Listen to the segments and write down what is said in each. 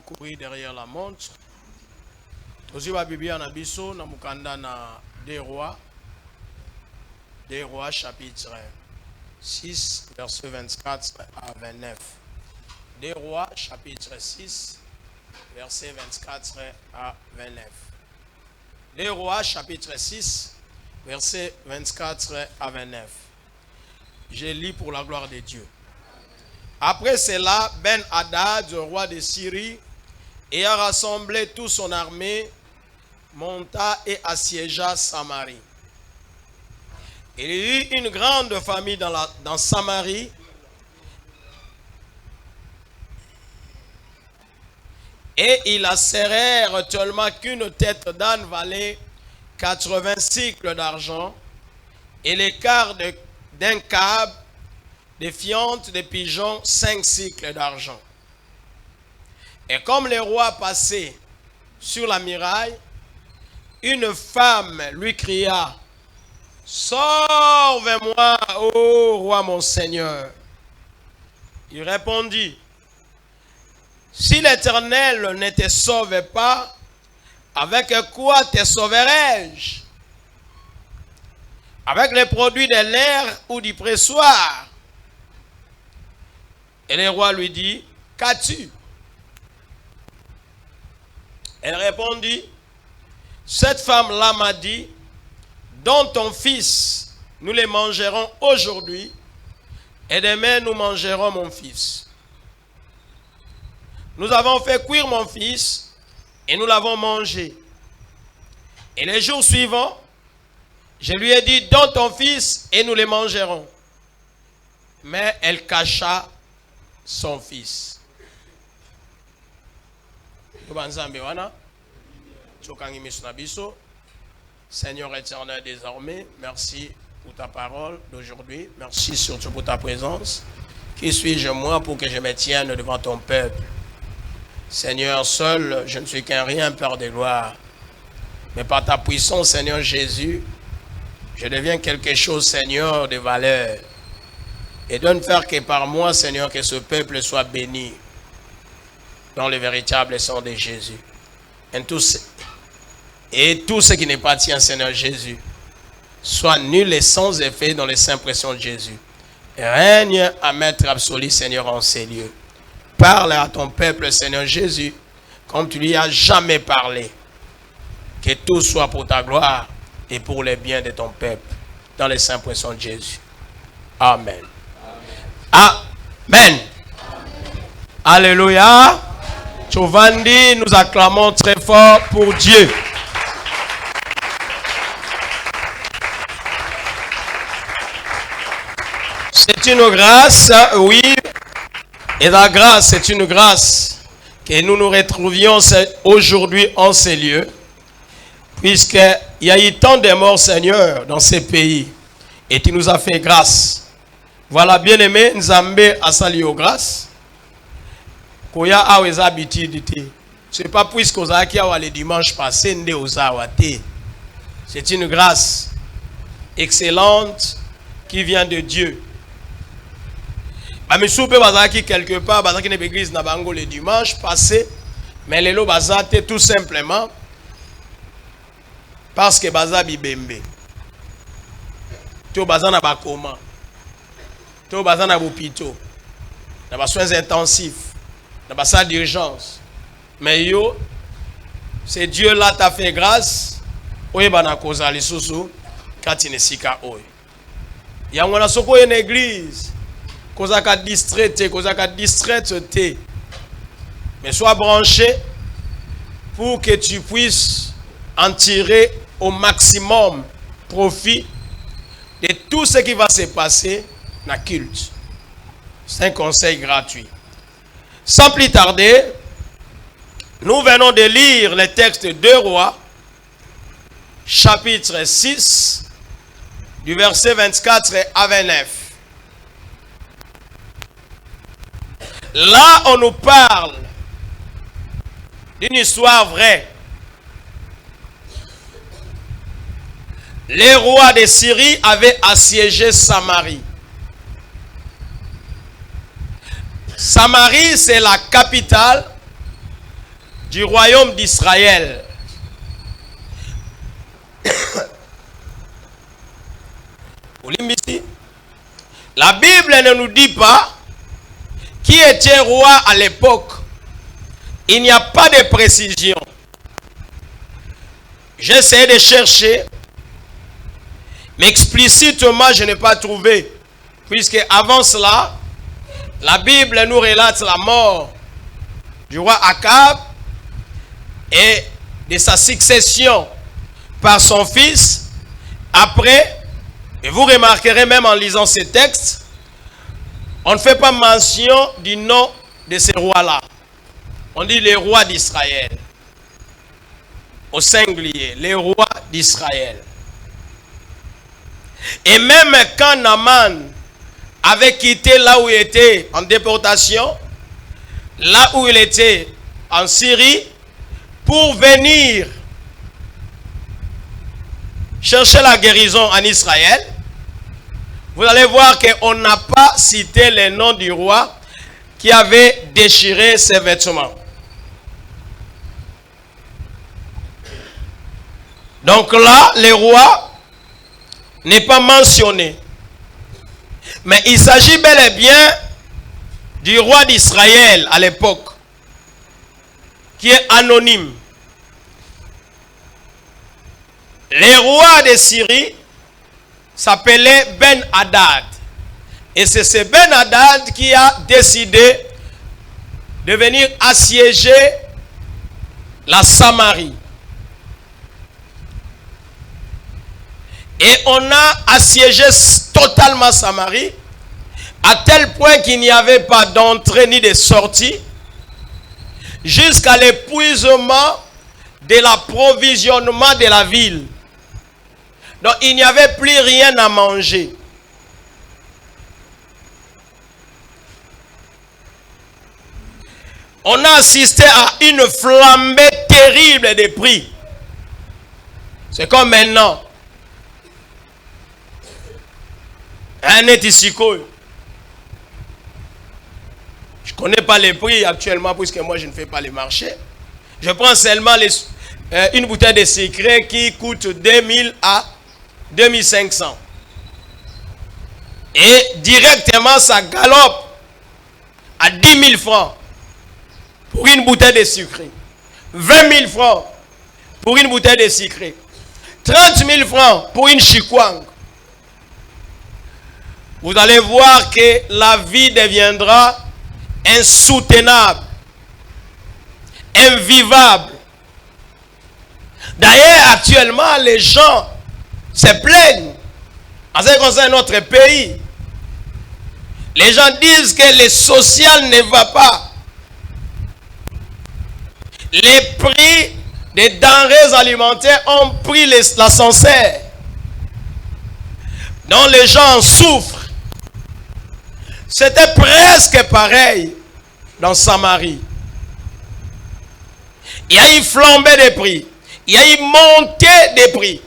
courir derrière la montre. Aussi, la Bible en abisso, na mukanda na Des Rois, chapitre 6, verset 24 à 29. Des Rois, chapitre 6, verset 24 à 29. Des Rois, chapitre 6, verset 24 à 29. Je lis pour la gloire de Dieu. Après cela, Ben-Hadad, roi de Syrie, ayant rassemblé toute son armée, monta et assiégea Samarie. Il y eut une grande famille dans Samarie, et ils acérèrent tellement qu'une tête d'âne valait 80 cycles d'argent, et l'écart d'un câble de fientes de pigeons 5 cycles d'argent. Et comme le roi passait sur la muraille, une femme lui cria: sauve-moi, ô roi mon Seigneur. Il répondit: si l'Éternel ne te sauve pas, avec quoi te sauverai-je? Avec les produits de l'air ou du pressoir? Et le roi lui dit: qu'as-tu? Elle répondit: cette femme-là m'a dit, dont ton fils, nous les mangerons aujourd'hui, et demain nous mangerons mon fils. Nous avons fait cuire mon fils, et nous l'avons mangé. Et les jours suivants, je lui ai dit, donne ton fils, et nous les mangerons. Mais elle cacha son fils. Seigneur éternel, désormais, merci pour ta parole d'aujourd'hui. Merci surtout pour ta présence. Qui suis-je moi pour que je me tienne devant ton peuple? Seigneur, seul, je ne suis qu'un rien, Père de gloire. Mais par ta puissance, Seigneur Jésus, je deviens quelque chose, Seigneur, de valeur. Et donne faire que par moi, Seigneur, que ce peuple soit béni dans le véritable sang de Jésus. Et tout ce qui n'est pas tien, Seigneur Jésus, soit nul et sans effet dans les saints précieux de Jésus. Règne à maître absolu, Seigneur, en ces lieux. Parle à ton peuple, Seigneur Jésus, comme tu lui as jamais parlé. Que tout soit pour ta gloire et pour le bien de ton peuple, dans les saints précieux de Jésus. Amen. Amen. Amen. Alléluia. Tchovandi, nous acclamons très fort pour Dieu. C'est une grâce, oui. Et la grâce, c'est une grâce que nous nous retrouvions aujourd'hui en ces lieux. Puisqu'il y a eu tant de morts, Seigneur, dans ces pays. Et tu nous as fait grâce. Voilà, bien-aimé, Nzambe a sali aux grâces. Koya a aux habitudes. C'est pas puisqu'on a qui a le dimanche passé, nde aux awate. C'est une grâce excellente qui vient de Dieu. Mais soupe bazaki quelque part, bazaki ne l'église na bango le dimanche passé, mais les lo bazate tout simplement parce que bazabi bembe. To bazana ba comment? To bazana bopito. Na ba soins intensifs, na ba salle d'urgence. Mais yo, c'est Dieu là t'a fait grâce. Oye bana koza lisusu katine sika oy. Yangona soko une église. Kozaka distraite, mais sois branché pour que tu puisses en tirer au maximum profit de tout ce qui va se passer dans le culte. C'est un conseil gratuit. Sans plus tarder, nous venons de lire le texte de 2 Rois, chapitre 6, du verset 24 à 29. Là, on nous parle d'une histoire vraie. Les rois de Syrie avaient assiégé Samarie. Samarie, c'est la capitale du royaume d'Israël. La Bible ne nous dit pas qui était roi à l'époque. Il n'y a pas de précision. J'ai essayé de chercher, mais explicitement je n'ai pas trouvé. Puisque avant cela, la Bible nous relate la mort du roi Akab et de sa succession par son fils. Après, et vous remarquerez même en lisant ces textes, on ne fait pas mention du nom de ces rois-là. On dit les rois d'Israël. Au singulier, les rois d'Israël. Et même quand Naaman avait quitté là où il était en déportation, là où il était en Syrie, pour venir chercher la guérison en Israël, vous allez voir qu'on n'a pas cité le nom du roi qui avait déchiré ses vêtements. Donc là, le roi n'est pas mentionné. Mais il s'agit bel et bien du roi d'Israël à l'époque, qui est anonyme. Le roi de Syrie s'appelait Ben-Hadad. Et c'est ce Ben-Hadad qui a décidé de venir assiéger la Samarie. Et on a assiégé totalement Samarie, à tel point qu'il n'y avait pas d'entrée ni de sortie, jusqu'à l'épuisement de l'approvisionnement de la ville. Donc il n'y avait plus rien à manger. On a assisté à une flambée terrible des prix. C'est comme maintenant. Un éticico. Je ne connais pas les prix actuellement puisque moi je ne fais pas les marchés. Je prends seulement une bouteille de secret qui coûte 2000 à 2500. Et directement ça galope à 10 000 francs pour une bouteille de sucré. 20 000 francs pour une bouteille de sucré. 30 000 francs pour une chikwang. Vous allez voir que la vie deviendra insoutenable, invivable. D'ailleurs, actuellement, les gens se plaignent en ce qui concerne notre pays. Les gens disent que le social ne va pas. Les prix des denrées alimentaires ont pris l'ascenseur. Donc les gens souffrent. C'était presque pareil dans Samarie. Il y a eu flambée des prix. Il y a eu montée des prix.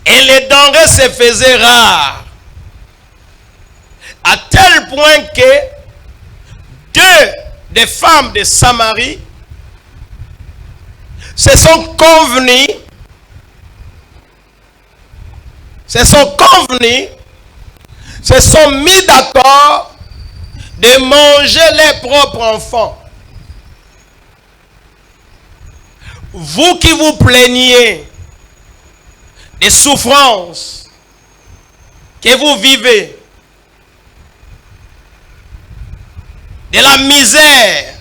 Et les denrées se faisaient rares. À tel point que deux des femmes de Samarie se sont convenues se sont mis d'accord de manger leurs propres enfants. Vous qui vous plaignez des souffrances que vous vivez, de la misère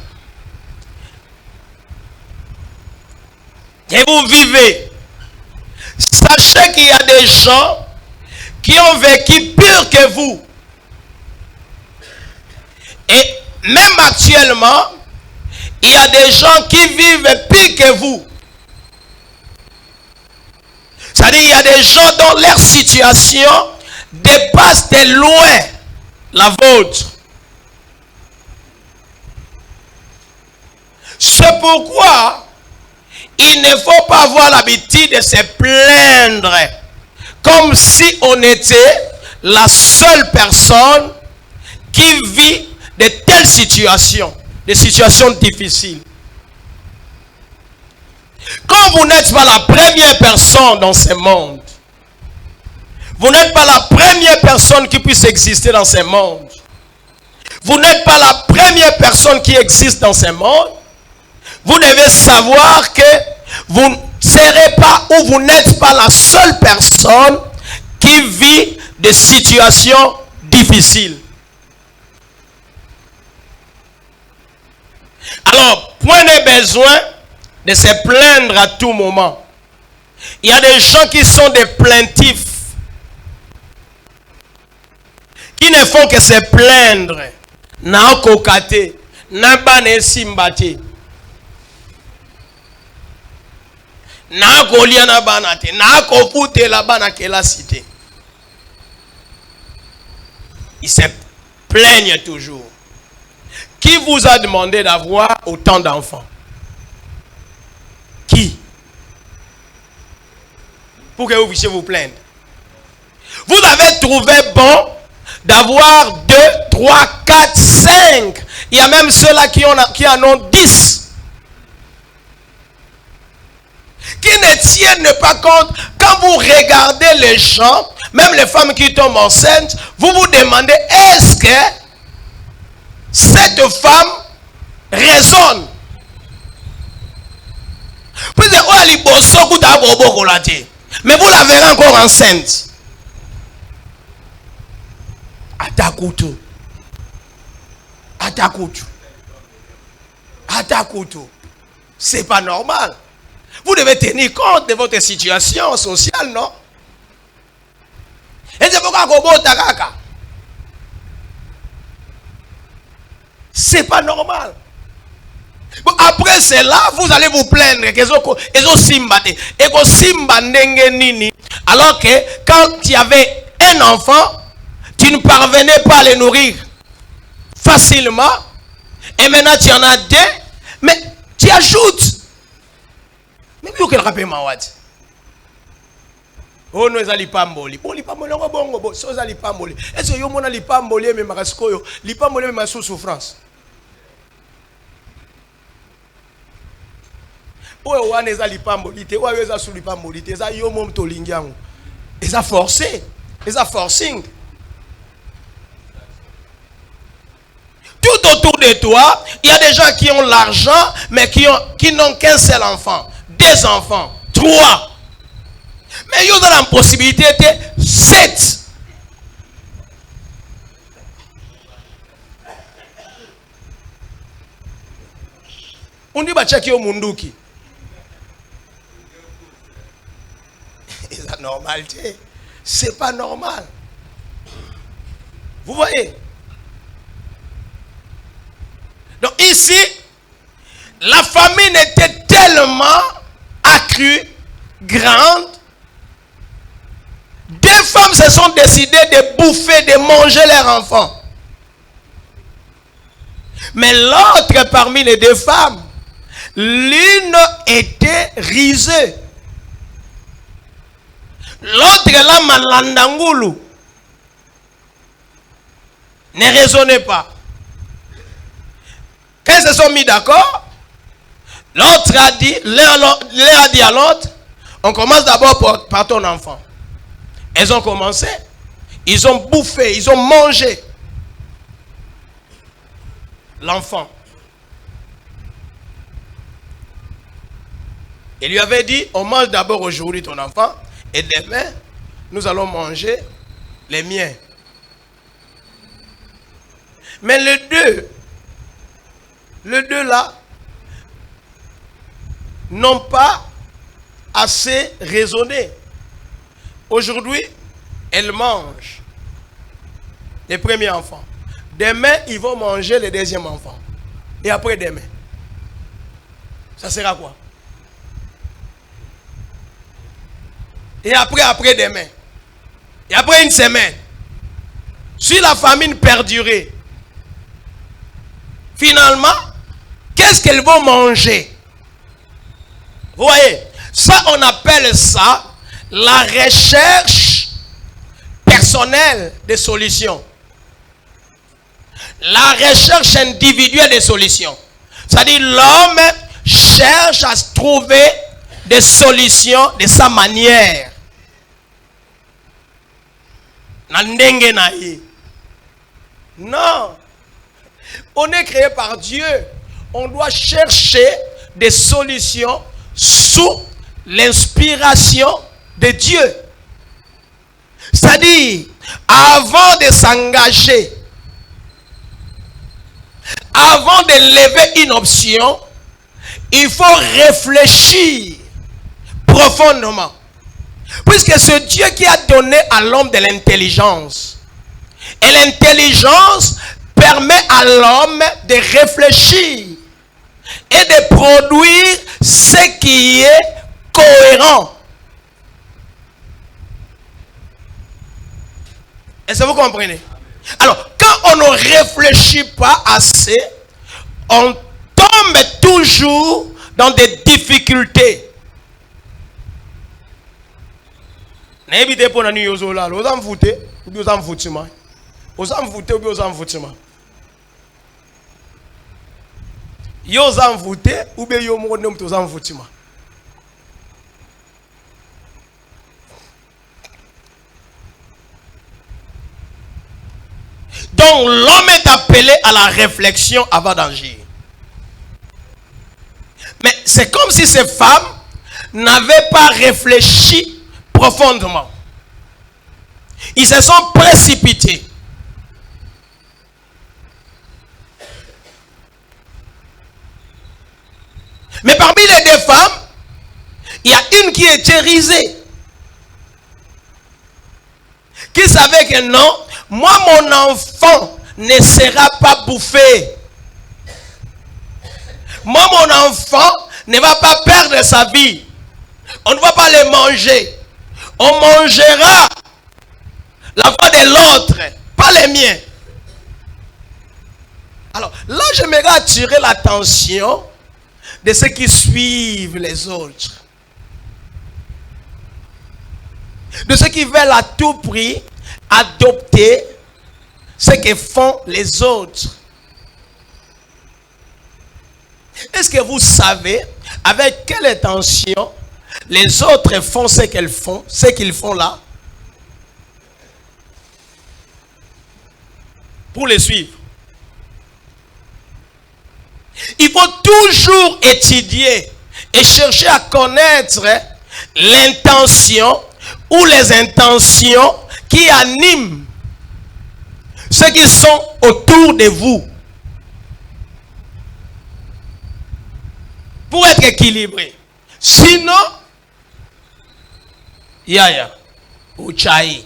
que vous vivez, sachez qu'il y a des gens qui ont vécu pire que vous. Et même actuellement, il y a des gens qui vivent pire que vous. C'est-à-dire il y a des gens dont leur situation dépasse de loin la vôtre. C'est pourquoi il ne faut pas avoir l'habitude de se plaindre comme si on était la seule personne qui vit de telles situations. des situations difficiles. Quand vous n'êtes pas la première personne dans ce monde, vous n'êtes pas la première personne qui puisse exister dans ce monde, vous n'êtes pas la première personne qui existe dans ce monde, vous devez savoir que vous ne serez pas ou vous n'êtes pas la seule personne qui vit des situations difficiles. Alors, point de besoin de se plaindre à tout moment. Il y a des gens qui sont des plaintifs, qui ne font que se plaindre. Na kokate, na bane simbate, na kolia na banate, na kopute la bana kela cité. Ils se plaignent toujours. Qui vous a demandé d'avoir autant d'enfants? Qui? Pour que vous puissiez vous plaindre. Vous avez trouvé bon d'avoir 2, 3, 4, 5. Il y a même ceux-là qui en ont 10. Qui ne tiennent pas compte. Quand vous regardez les gens, même les femmes qui tombent enceintes, vous vous demandez, est-ce que cette femme raisonne? Mais vous la verrez encore enceinte. Atakutu. C'est pas normal. Vous devez tenir compte de votre situation sociale, non? Et c'est pourquoi c'est pas normal. Bon, après cela, vous allez vous plaindre alors que quand tu avais un enfant, tu ne parvenais pas à les nourrir facilement. Et maintenant tu en as 2, mais tu ajoutes. Mais vous quel rappel mawad? Oh no ezali pamboli. Bon lipamboli ngo bongo bo so ezali pamboli. Est-ce que yo mona lipamboli me makaskoyo, lipamboli me sous souffrance. Oh wana ezali pamboli te, oyo eza sous lipamboli te, eza yo mom to lingiango. Eza forcé, eza forcing. Tout autour de toi, il y a des gens qui ont l'argent, mais qui n'ont qu'un seul enfant, 2 enfants, 3. Mais ils ont la possibilité de 7. On dit bah check yo munduki. C'est la normalité. C'est pas normal. Vous voyez? Donc ici, la famine était tellement accrue, grande. 2 femmes se sont décidées de bouffer, de manger leurs enfants. Mais l'autre parmi les 2 femmes, l'une était risée. L'autre là, malandangulu, ne raisonnait pas. Quand ils se sont mis d'accord, l'autre a dit, l'un a dit à l'autre, on commence d'abord par ton enfant. Elles ont commencé, ils ont bouffé, ils ont mangé l'enfant. Il lui avait dit, on mange d'abord aujourd'hui ton enfant, et demain, nous allons manger les miens. Mais les deux là, n'ont pas assez raisonné. Aujourd'hui, elles mangent les premiers enfants. Demain, ils vont manger les 2e enfants. Et après demain, ça sera quoi? Et après demain. Et après une semaine. Si la famine perdurait, finalement, qu'est-ce qu'elles vont manger? Vous voyez, ça on appelle ça la recherche personnelle des solutions. la recherche individuelle des solutions. C'est-à-dire l'homme cherche à trouver des solutions de sa manière. Non. On est créé par Dieu. On doit chercher des solutions sous l'inspiration de Dieu. C'est-à-dire, avant de s'engager, avant de lever une option, il faut réfléchir profondément. Puisque c'est Dieu qui a donné à l'homme de l'intelligence. Et l'intelligence permet à l'homme de réfléchir et de produire ce qui est cohérent. Est-ce que vous comprenez? Alors, quand on ne réfléchit pas assez, on tombe toujours dans des difficultés. N'évitez pas de nous là. Vous en foutez ou bien vous en foutez. Vous en foutez ou bien vous en foutez. Vous en foutez ou bien vous en foutez. Donc l'homme est appelé à la réflexion avant d'agir. Mais c'est comme si ces femmes n'avaient pas réfléchi profondément. Ils se sont précipités. Mais parmi les deux femmes, il y a une qui était risée. Qui savait que non, moi mon enfant ne sera pas bouffé. Moi mon enfant ne va pas perdre sa vie. On ne va pas les manger. On mangera la voix de l'autre, pas les miens. Alors là, j'aimerais attirer l'attention de ceux qui suivent les autres. De ceux qui veulent à tout prix adopter ce que font les autres. Est-ce que vous savez avec quelle intention les autres font ce qu'ils font là? Pour les suivre. Il faut toujours étudier et chercher à connaître l'intention ou les intentions qui animent ceux qui sont autour de vous. Pour être équilibré. Sinon, yaya, ou tchaï,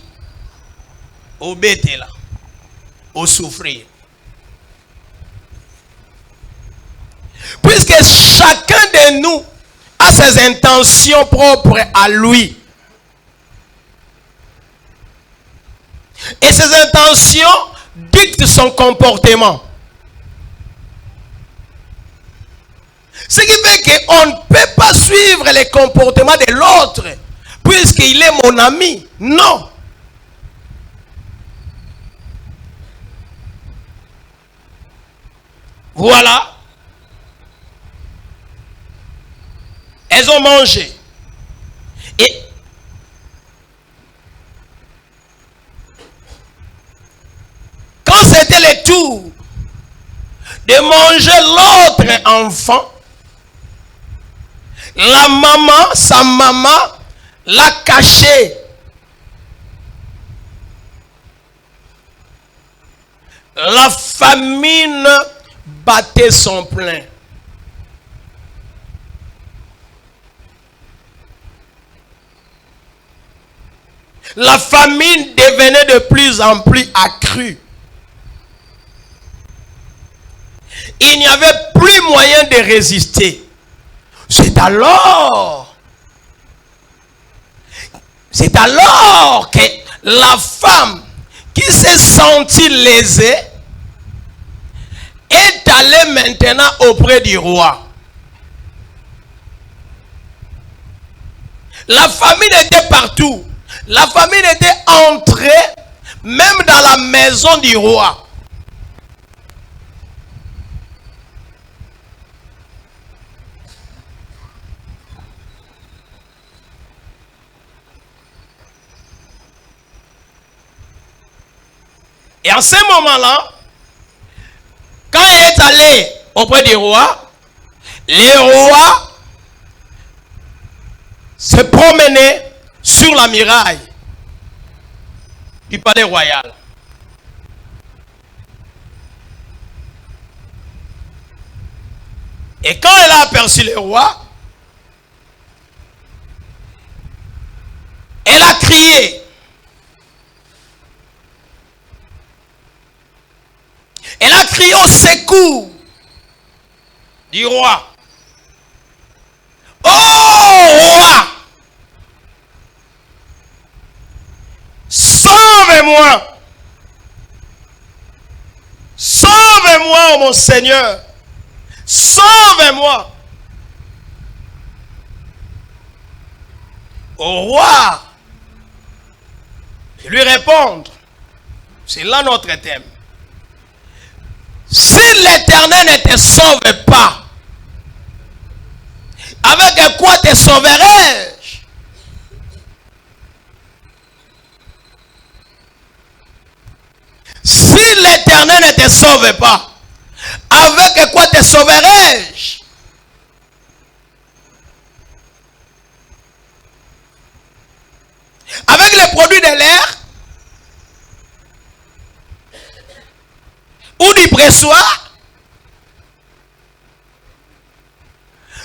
ou bétela, ou souffrir. Puisque chacun de nous a ses intentions propres à lui. Et ses intentions dictent son comportement. Ce qui fait qu'on ne peut pas suivre les comportements de l'autre, puisqu'il est mon ami. Non. Voilà. Elles ont mangé. Et quand c'était le tour de manger l'autre enfant, la maman, sa maman, l'a caché. La famine battait son plein. La famine devenait de plus en plus accrue. Il n'y avait plus moyen de résister. C'est alors que la femme qui s'est sentie lésée est allée maintenant auprès du roi. La famine était partout. La famine était entrée même dans la maison du roi. Et en ce moment-là, quand il est allé auprès du roi, les rois se promenaient sur la muraille du palais royal. Et quand elle a aperçu le roi, elle a crié. Elle a crié au secours du roi. Oh roi, sauve-moi. Sauve-moi, oh mon Seigneur. Sauve-moi. Au roi, je lui répondre. C'est là notre thème. Si l'Éternel ne te sauve pas, avec quoi te sauverai-je? Si l'Éternel ne te sauve pas, avec quoi te sauverai-je? Avec les produits de l'air ou du pressoir?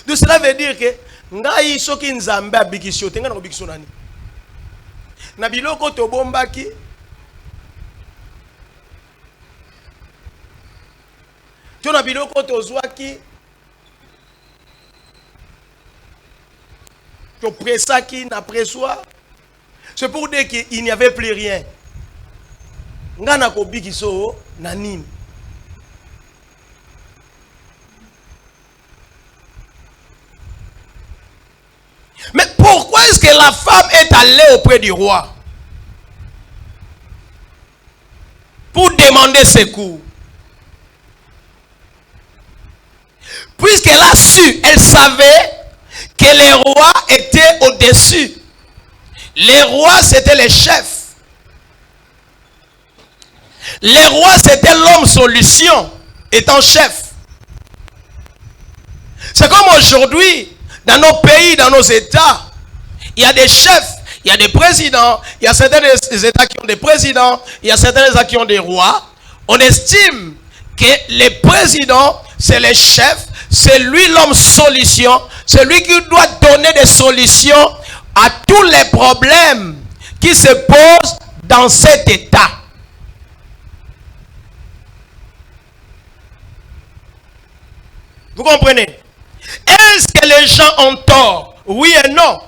Donc cela veut dire que ngai soki nzambe abikisio tenga na bikisio nani na biloko to bombaki to na biloko to zwaki to pressaki na pressoir. C'est pour dire qu'il n'y avait plus rien. Ngana ko bikisio na nini. Mais pourquoi est-ce que la femme est allée auprès du roi pour demander secours? Puisqu'elle a su, elle savait que les rois étaient au-dessus. Les rois, c'était les chefs. Les rois, c'était l'homme solution, étant chef. C'est comme aujourd'hui. Dans nos pays, dans nos États, il y a des chefs, il y a des présidents, il y a certains États qui ont des présidents, il y a certains États qui ont des rois. On estime que les présidents, c'est les chefs, c'est lui l'homme solution, c'est lui qui doit donner des solutions à tous les problèmes qui se posent dans cet État. Vous comprenez? Est-ce que les gens ont tort? Oui et non.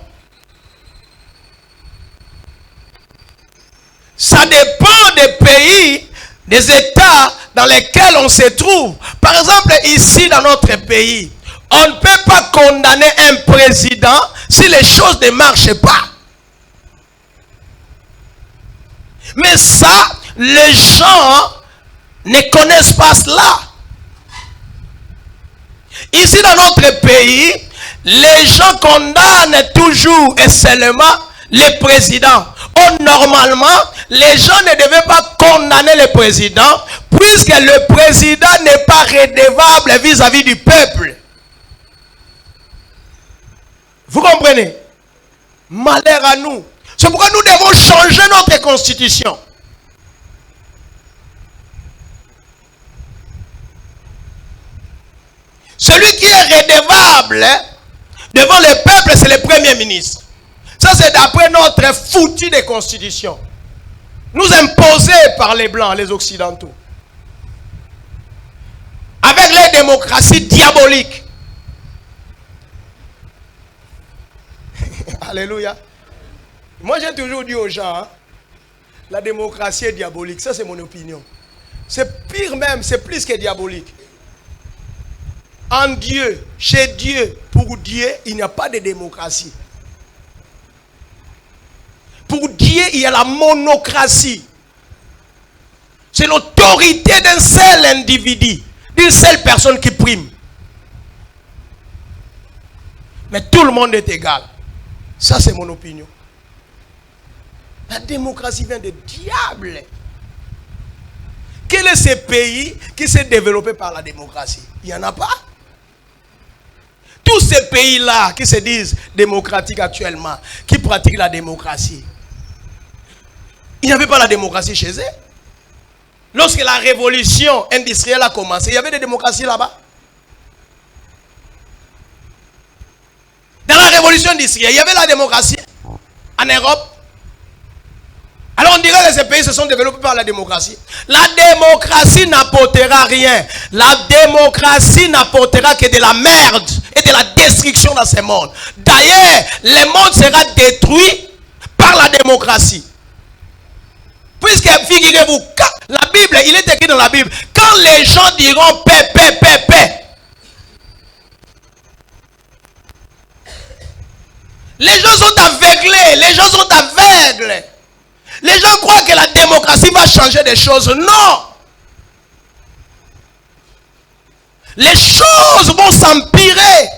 Ça dépend des pays, des États dans lesquels on se trouve. Par exemple, ici dans notre pays, on ne peut pas condamner un président si les choses ne marchent pas. Mais ça, les gens ne connaissent pas cela. Ici dans notre pays, les gens condamnent toujours et seulement les présidents. Or, normalement, les gens ne devaient pas condamner le président puisque le président n'est pas redevable vis-à-vis du peuple. Vous comprenez? Malheur à nous. C'est pourquoi nous devons changer notre constitution. Celui qui est redevable devant le peuple, c'est le premier ministre. Ça, c'est d'après notre foutu de constitution. Nous imposés par les Blancs, les Occidentaux. Avec les démocraties diaboliques. Alléluia. Moi, j'ai toujours dit aux gens, la démocratie est diabolique. Ça, c'est mon opinion. C'est pire même, c'est plus que diabolique. En Dieu, chez Dieu, pour Dieu, il n'y a pas de démocratie. Pour Dieu, il y a la monocratie. C'est l'autorité d'un seul individu, d'une seule personne qui prime. Mais tout le monde est égal. Ça, c'est mon opinion. La démocratie vient du diable. Quel est ce pays qui s'est développé par la démocratie? Il n'y en a pas. Tous ces pays-là qui se disent démocratiques actuellement, qui pratiquent la démocratie, il n'y avait pas la démocratie chez eux. Lorsque la révolution industrielle a commencé, il y avait des démocraties là-bas. Dans la révolution industrielle, il y avait la démocratie en Europe. Alors on dirait que ces pays se sont développés par la démocratie. La démocratie n'apportera rien. La démocratie n'apportera que de la merde et de la destruction dans ce monde. D'ailleurs, le monde sera détruit par la démocratie. Puisque, figurez-vous, la Bible, il est écrit dans la Bible, quand les gens diront paix, paix, paix, paix, les gens sont aveuglés, les gens sont aveugles. Les gens croient que la démocratie va changer des choses. Non. Les choses vont s'empirer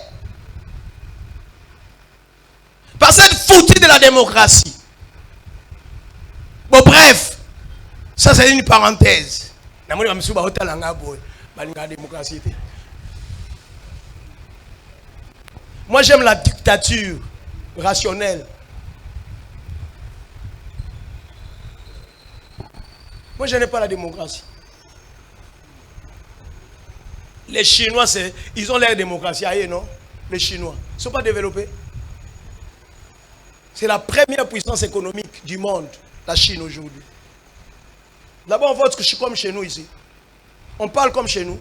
par cette foutue de la démocratie. Bon, bref, ça c'est une parenthèse. Moi j'aime la dictature rationnelle. Moi, je n'ai pas la démocratie. Les Chinois, ils ont l'air démocratie. Aïe, non? Les Chinois ne sont pas développés. C'est la première puissance économique du monde, la Chine aujourd'hui. D'abord, on vote comme chez nous ici. On parle comme chez nous.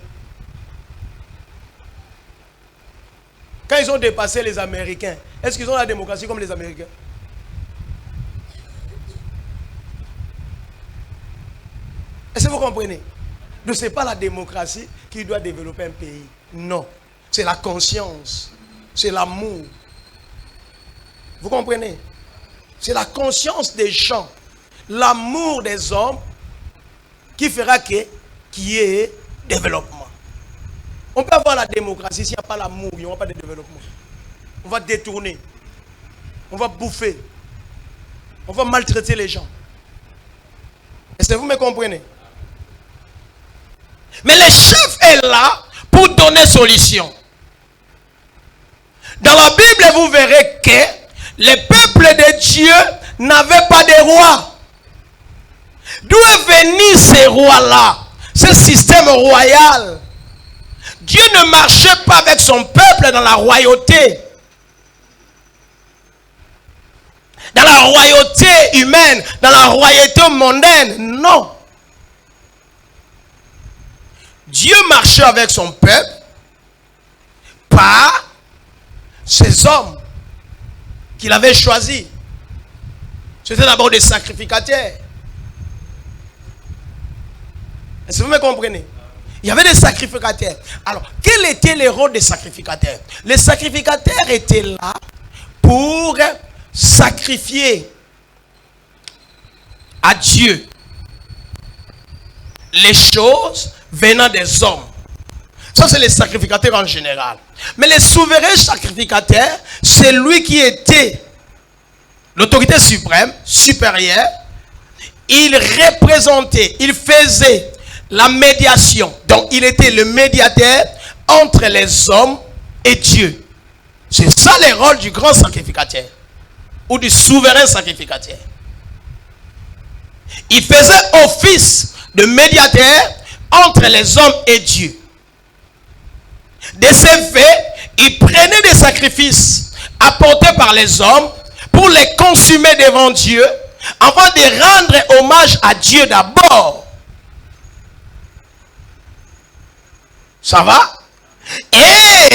Quand ils ont dépassé les Américains, est-ce qu'ils ont la démocratie comme les Américains? Est-ce que vous comprenez? Donc ce n'est pas la démocratie qui doit développer un pays. Non. C'est la conscience. C'est l'amour. Vous comprenez? C'est la conscience des gens. L'amour des hommes qui fera qu'il y ait développement. On peut avoir la démocratie s'il n'y a pas l'amour, il n'y aura pas de développement. On va détourner. On va bouffer. On va maltraiter les gens. Est-ce que vous me comprenez? Mais le chef est là pour donner solution. Dans la Bible, vous verrez que les peuples de Dieu n'avaient pas de roi. D'où est venu ces rois-là? Ce système royal. Dieu ne marchait pas avec son peuple dans la royauté. Dans la royauté humaine, dans la royauté mondaine. Non. Dieu marchait avec son peuple par ces hommes qu'il avait choisis. C'était d'abord des sacrificateurs. Est-ce que vous me comprenez? Il y avait des sacrificateurs. Alors, quel était le rôle des sacrificateurs? Les sacrificateurs étaient là pour sacrifier à Dieu les choses venant des hommes. Ça, c'est les sacrificateurs en général. Mais les souverains sacrificateurs, c'est lui qui était l'autorité suprême, supérieure. Il représentait, il faisait la médiation. Donc, il était le médiateur entre les hommes et Dieu. C'est ça le rôle du grand sacrificateur ou du souverain sacrificateur. Il faisait office de médiateur entre les hommes et Dieu. De ce fait, il prenait des sacrifices apportés par les hommes pour les consumer devant Dieu avant de rendre hommage à Dieu d'abord. Ça va? Et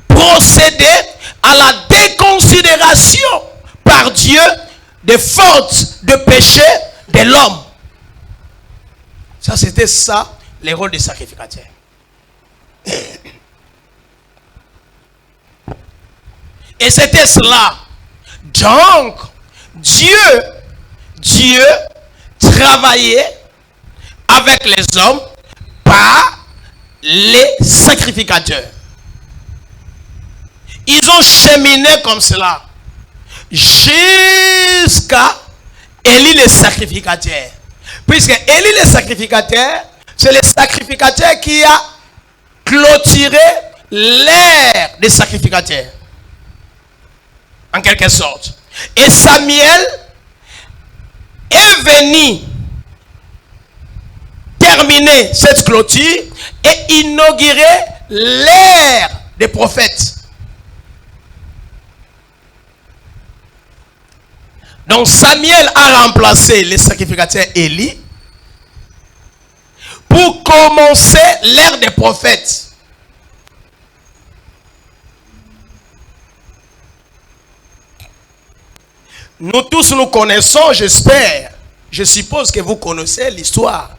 procéder à la déconsidération par Dieu des fautes, de péchés de l'homme. Ça, c'était ça, les rôles des sacrificateurs. Et c'était cela. Donc, Dieu travaillait avec les hommes par les sacrificateurs. Ils ont cheminé comme cela jusqu'à Élie le sacrificateur. Puisque Élie le sacrificateur, c'est le sacrificateur qui a clôturé l'ère des sacrificateurs. En quelque sorte. Et Samuel est venu terminer cette clôture et inaugurer l'ère des prophètes. Donc Samuel a remplacé les sacrificateurs Élie pour commencer l'ère des prophètes. Nous tous nous connaissons, j'espère, je suppose que vous connaissez l'histoire.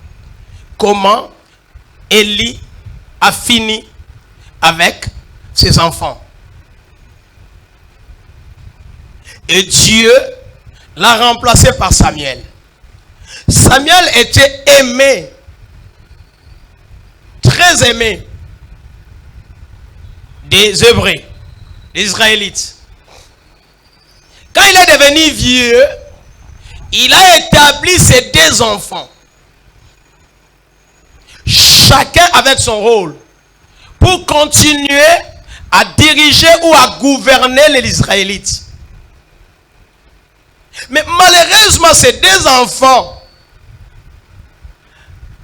Comment Élie a fini avec ses enfants. Et Dieu l'a remplacé par Samuel. Samuel était aimé, très aimé des Hébreux, des Israélites. Quand il est devenu vieux, il a établi ses 2 enfants. Chacun avec son rôle. Pour continuer à diriger ou à gouverner les Israélites. Mais malheureusement, ces 2 enfants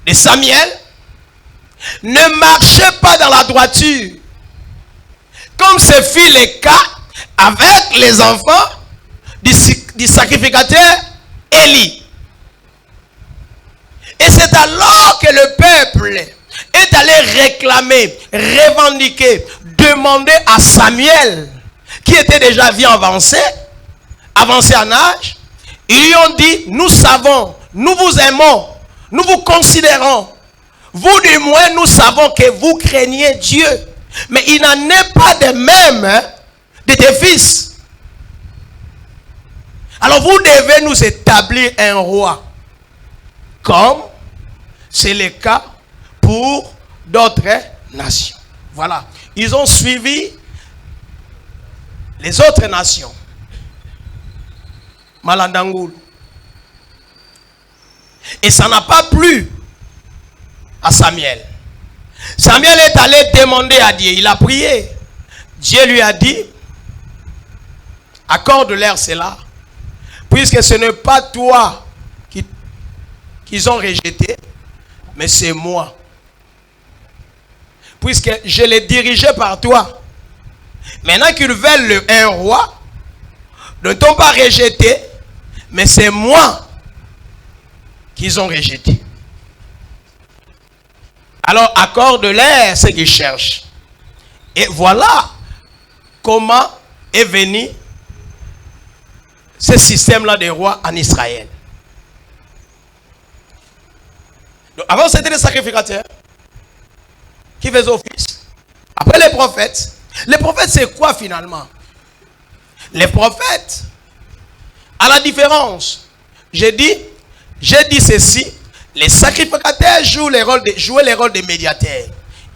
de Samuel ne marchaient pas dans la droiture. Comme ce fut le cas avec les enfants du sacrificateur Élie. Et c'est alors que le peuple est allé réclamer, revendiquer, demander à Samuel, qui était déjà vieux avancé en âge. Ils lui ont dit, nous savons, nous vous aimons, nous vous considérons. Vous du moins, nous savons que vous craignez Dieu. Mais il n'en est pas de même de tes fils. Alors vous devez nous établir un roi. Comme c'est le cas pour d'autres nations. Voilà. Ils ont suivi les autres nations. Malandangoul. Et ça n'a pas plu à Samuel. Samuel est allé demander à Dieu. Il a prié. Dieu lui a dit, accorde-leur cela. Puisque ce n'est pas toi qu'ils ont rejeté, mais c'est moi. Puisque je les dirigeais par toi. Maintenant qu'ils veulent un roi, ne t'ont pas rejeté, mais c'est moi qu'ils ont rejeté. Alors accorde-leur ce qu'ils cherchent. Et voilà comment est venu ce système-là des rois en Israël. Donc, avant, c'était les sacrificateurs qui faisaient office. Après, les prophètes. Les prophètes, c'est quoi finalement? Les prophètes, à la différence, j'ai dit ceci, les sacrificateurs jouaient les rôles de médiateurs.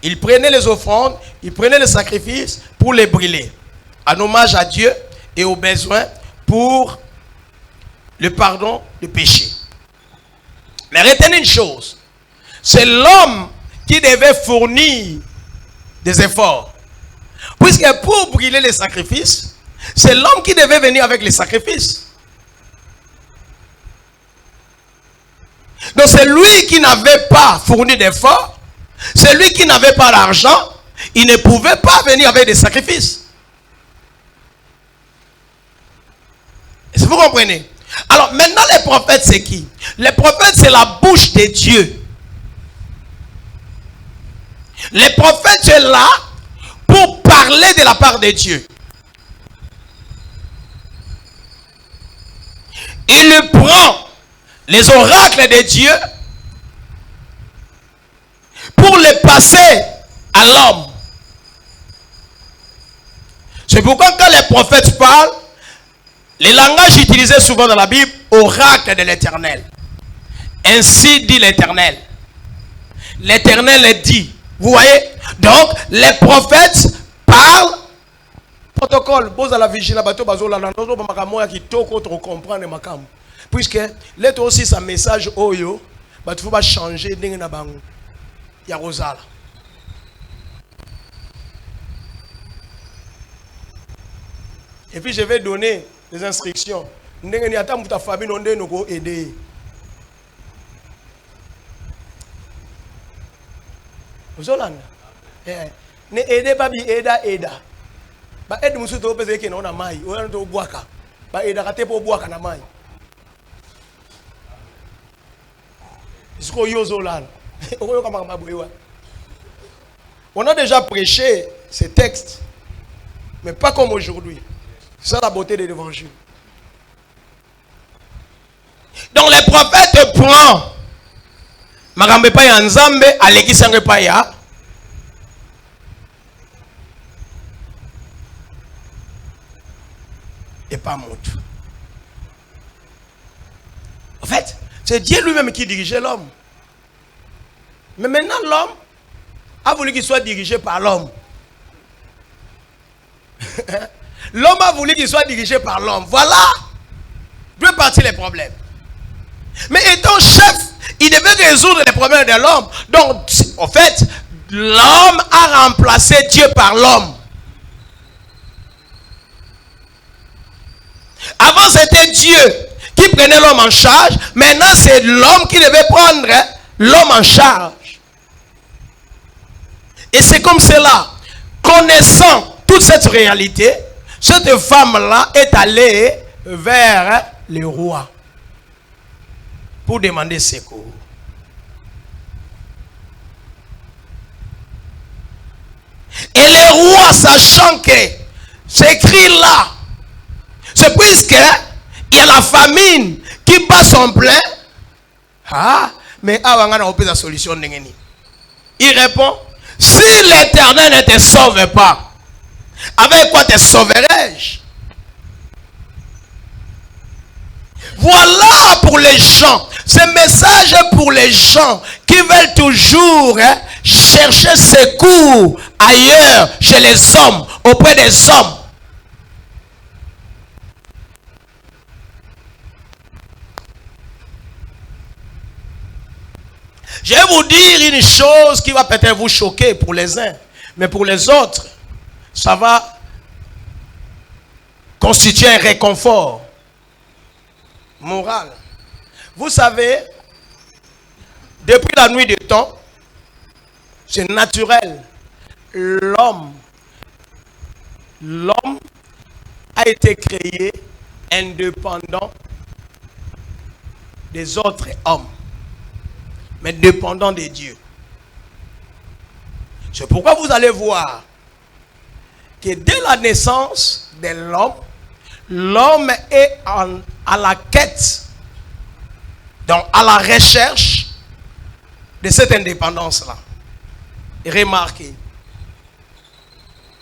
Ils prenaient les offrandes, ils prenaient les sacrifices pour les brûler, en hommage à Dieu et aux besoins pour le pardon du péché. Mais retenez une chose, c'est l'homme qui devait fournir des efforts. Puisque pour brûler les sacrifices, c'est l'homme qui devait venir avec les sacrifices. Donc c'est lui qui n'avait pas fourni d'efforts, c'est lui qui n'avait pas d'argent, il ne pouvait pas venir avec des sacrifices. Est-ce que vous comprenez? Alors maintenant les prophètes c'est qui? Les prophètes c'est la bouche de Dieu. Les prophètes sont là pour parler de la part de Dieu. Il prend les oracles de Dieu pour les passer à l'homme. C'est pourquoi quand les prophètes parlent, les langages utilisés souvent dans la Bible, oracle de l'Éternel. Ainsi dit l'Éternel. L'Éternel dit. Vous voyez? Donc, les prophètes parlent. Protocole. Bose à la vigile, bateau, bazo, la qui toko, trop comprendre, makam. Puisque, l'être aussi sa message, oyo, il faut pas changer ndenge na bango ya rozala. Et puis je vais donner des instructions. Ndenge ni ata muta famille ndenge noko aider. Zolanda. Ne aider pas bi aida. Ba aide musu to pese ke na mai, o to boaka. Ba aida kate po boaka na mai. On a déjà prêché ces textes, mais pas comme aujourd'hui. C'est ça la beauté de l'évangile. Donc les prophètes prennent Magambe pa ya Nzambe, aleki sange pa ya et pas Moutou. En fait, c'est Dieu lui-même qui dirigeait l'homme. Mais maintenant, l'homme a voulu qu'il soit dirigé par l'homme. L'homme a voulu qu'il soit dirigé par l'homme. Voilà deux parties les problèmes. Mais étant chef, il devait résoudre les problèmes de l'homme. Donc, en fait, l'homme a remplacé Dieu par l'homme. Avant, c'était Dieu qui prenait l'homme en charge. Maintenant, c'est l'homme qui devait prendre l'homme en charge. Et c'est comme cela, connaissant toute cette réalité, cette femme-là est allée vers le roi pour demander secours. Et le roi, sachant que c'est écrit là, c'est puisque il y a la famine qui bat son plein. Ah, mais avant on peut la solution. Il répond, si l'Éternel ne te sauve pas, avec quoi te sauverai-je? Voilà pour les gens. Ce message est pour les gens qui veulent toujours chercher secours ailleurs, chez les hommes, auprès des hommes. Je vais vous dire une chose qui va peut-être vous choquer pour les uns, mais pour les autres, ça va constituer un réconfort moral. Vous savez, depuis la nuit des temps, c'est naturel. L'homme a été créé indépendant des autres hommes, mais dépendant de Dieu. C'est pourquoi vous allez voir que dès la naissance de l'homme, l'homme est à la quête, donc à la recherche de cette indépendance-là. Et remarquez,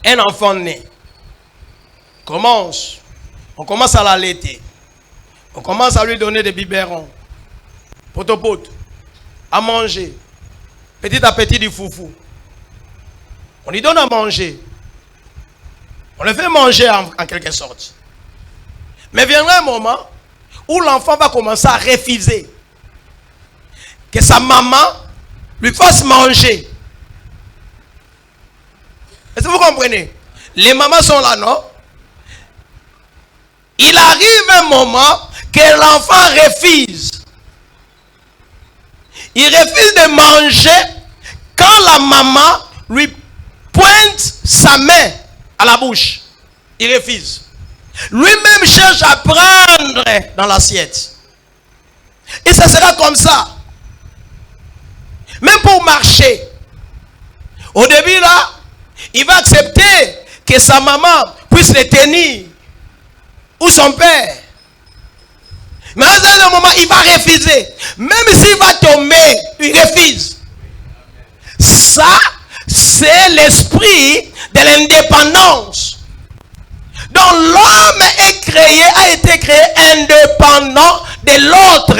un enfant né, on commence à l'allaiter, on commence à lui donner des biberons, potopoto, à manger, petit à petit du foufou. On lui donne à manger. On le fait manger en quelque sorte. Mais viendra un moment où l'enfant va commencer à refuser que sa maman lui fasse manger. Est-ce que vous comprenez? Les mamans sont là, non? Il arrive un moment que l'enfant refuse. Il refuse de manger quand la maman lui pointe sa main à la bouche. Il refuse. Lui-même cherche à prendre dans l'assiette. Et ça sera comme ça. Même pour marcher. Au début là, il va accepter que sa maman puisse le tenir. Ou son père. Mais à un certain moment, il va refuser. Même s'il va tomber, il refuse. Ça, c'est l'esprit de l'indépendance. Donc l'homme a été créé indépendant de l'autre.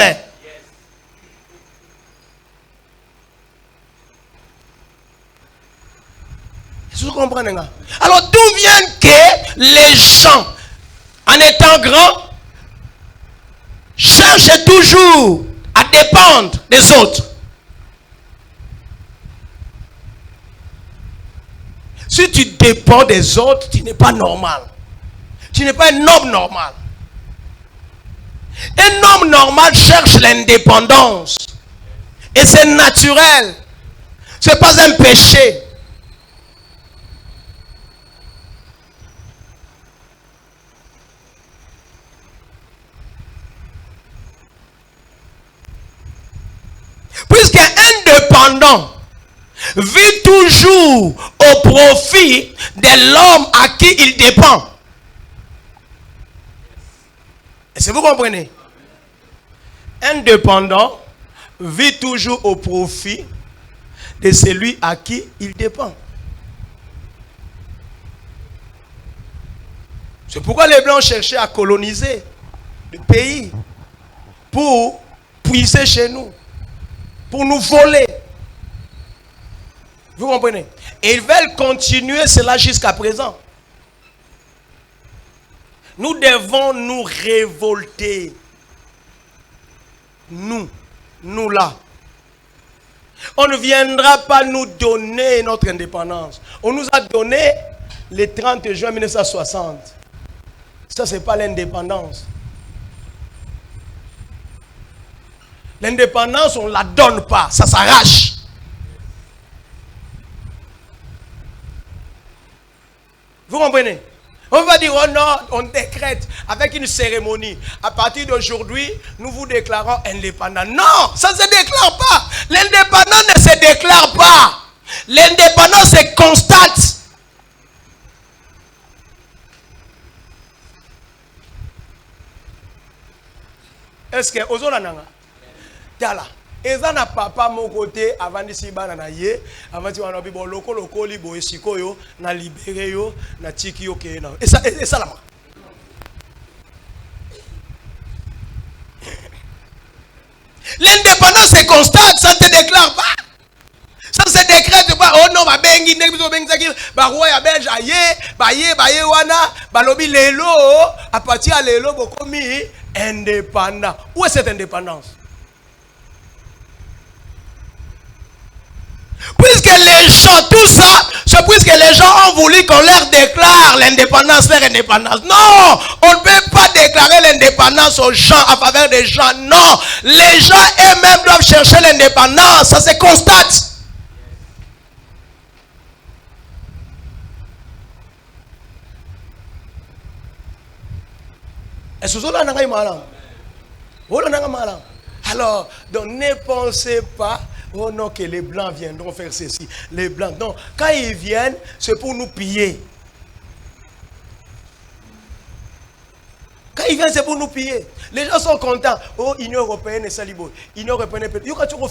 Est-ce que vous comprenez? Alors d'où vient que les gens, en étant grands, cherchent toujours à dépendre des autres. Si tu dépends des autres, tu n'es pas normal. Tu n'es pas un homme normal. Un homme normal cherche l'indépendance. Et c'est naturel. Ce n'est pas un péché. Puisqu'un indépendant vit toujours au profit de l'homme à qui il dépend. Est-ce que vous comprenez? Indépendant vit toujours au profit de celui à qui il dépend. C'est pourquoi les Blancs cherchaient à coloniser le pays pour puiser chez nous, pour nous voler. Vous comprenez? Et ils veulent continuer cela jusqu'à présent. Nous devons nous révolter. Nous là. On ne viendra pas nous donner notre indépendance. On nous a donné le 30 juin 1960. Ça, ce n'est pas l'indépendance. L'indépendance, on ne la donne pas. Ça s'arrache. Vous comprenez? On va dire, oh non, on décrète avec une cérémonie. À partir d'aujourd'hui, nous vous déclarons indépendants. Non, ça ne se déclare pas. L'indépendance ne se déclare pas. L'indépendance se constate. Est-ce que, Ozolananga, Tiala, eza na papa mon côté avant d'ici bana na ye avant ti wana bibo loko libo esiko yo na libéré yo na tiki yo ke na et ça là. L'indépendance se constate, ça ne te déclare pas. Ça se décrète pas. Oh non, ba bengi nek biso bengi zakil ba roi ya belge aye ba wana ba lobi lelo à partir à lelo bokomi indépendant. Où est cette indépendance? Puisque les gens, tout ça, c'est puisque les gens ont voulu qu'on leur déclare l'indépendance, leur indépendance. Non, on ne peut pas déclarer l'indépendance aux gens, à faveur des gens. Non, les gens eux-mêmes doivent chercher l'indépendance. Ça se constate. Est-ce que vous avez malin? Alors, donc ne pensez pas. Oh non, que les Blancs viendront faire ceci. Les Blancs, non. Quand ils viennent, c'est pour nous piller. Quand ils viennent, c'est pour nous piller. Les gens sont contents. Oh, Union européenne et Salibo. Union européenne et Salibo.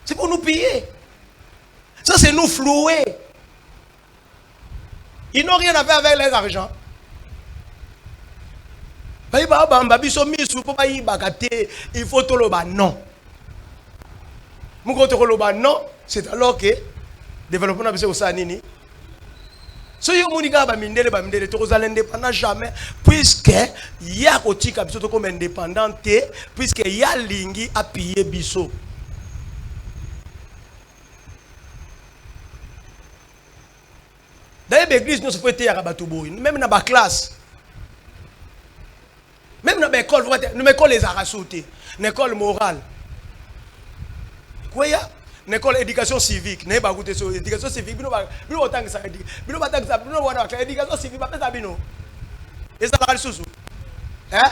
C'est pour nous piller. Ça, c'est nous flouer. Ils n'ont rien à faire avec leur argent. Il faut tout le bas. Non. Non, c'est alors que développement n'a besoin de ça. Si vous avez l'indépendance jamais, puisque il y a aussi comme indépendant, puisque il y a lingi à piller biso. D'ailleurs, l'église nous fait à Rabatouboui, même dans la classe, même dans l'école, nous mettons les arts sautés, l'école morale. Quoi y a? L'école éducation civique, n'est pas goûté sur éducation civique, bino autant que ça dit, bino autant que ça, bino voilà, éducation civique, pas ça bino. Et ça va le sous. Hein?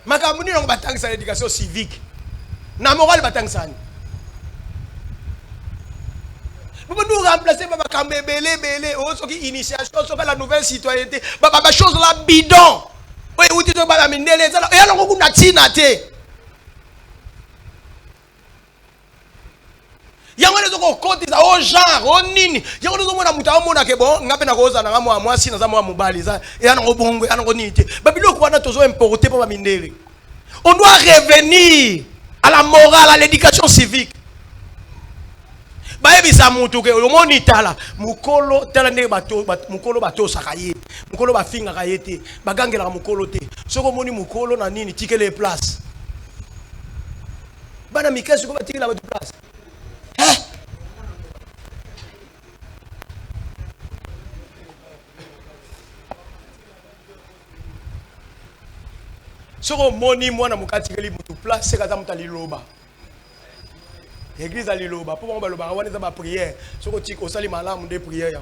Makamuni on batang ça l'éducation civique. Na morale batang ça. Vous nous remplacer par Makambe belé, oh ce qui initiation, ce la nouvelle citoyenneté, bah chose là bidon. Oui, où tu te bats la mine, et alors on a tinaté. Il y a des gens qui ont au genre, au nini. Il y a des gens qui ont bon, n'a pas de rose, n'a pas moi, si n'a pas moi, balisa, et un robongo, et un ronité. Babylone, on a toujours importé pour la mine. On doit revenir à la morale, à l'éducation civique. Bah, koyebisa mutu ke omoni tala mukolo tala ndenge bato mukolo batosaka ye mukolo bafingaka ye te bagangelaka mukolo te soko omoni mukolo na nini tikele place bana mikesi ko batikela bato place soko omoni mwana mukatikeli mutu place seka za mutali loba Église à Liloba, pour moi, on va prière. Ce que tu as dit, malamu de prière.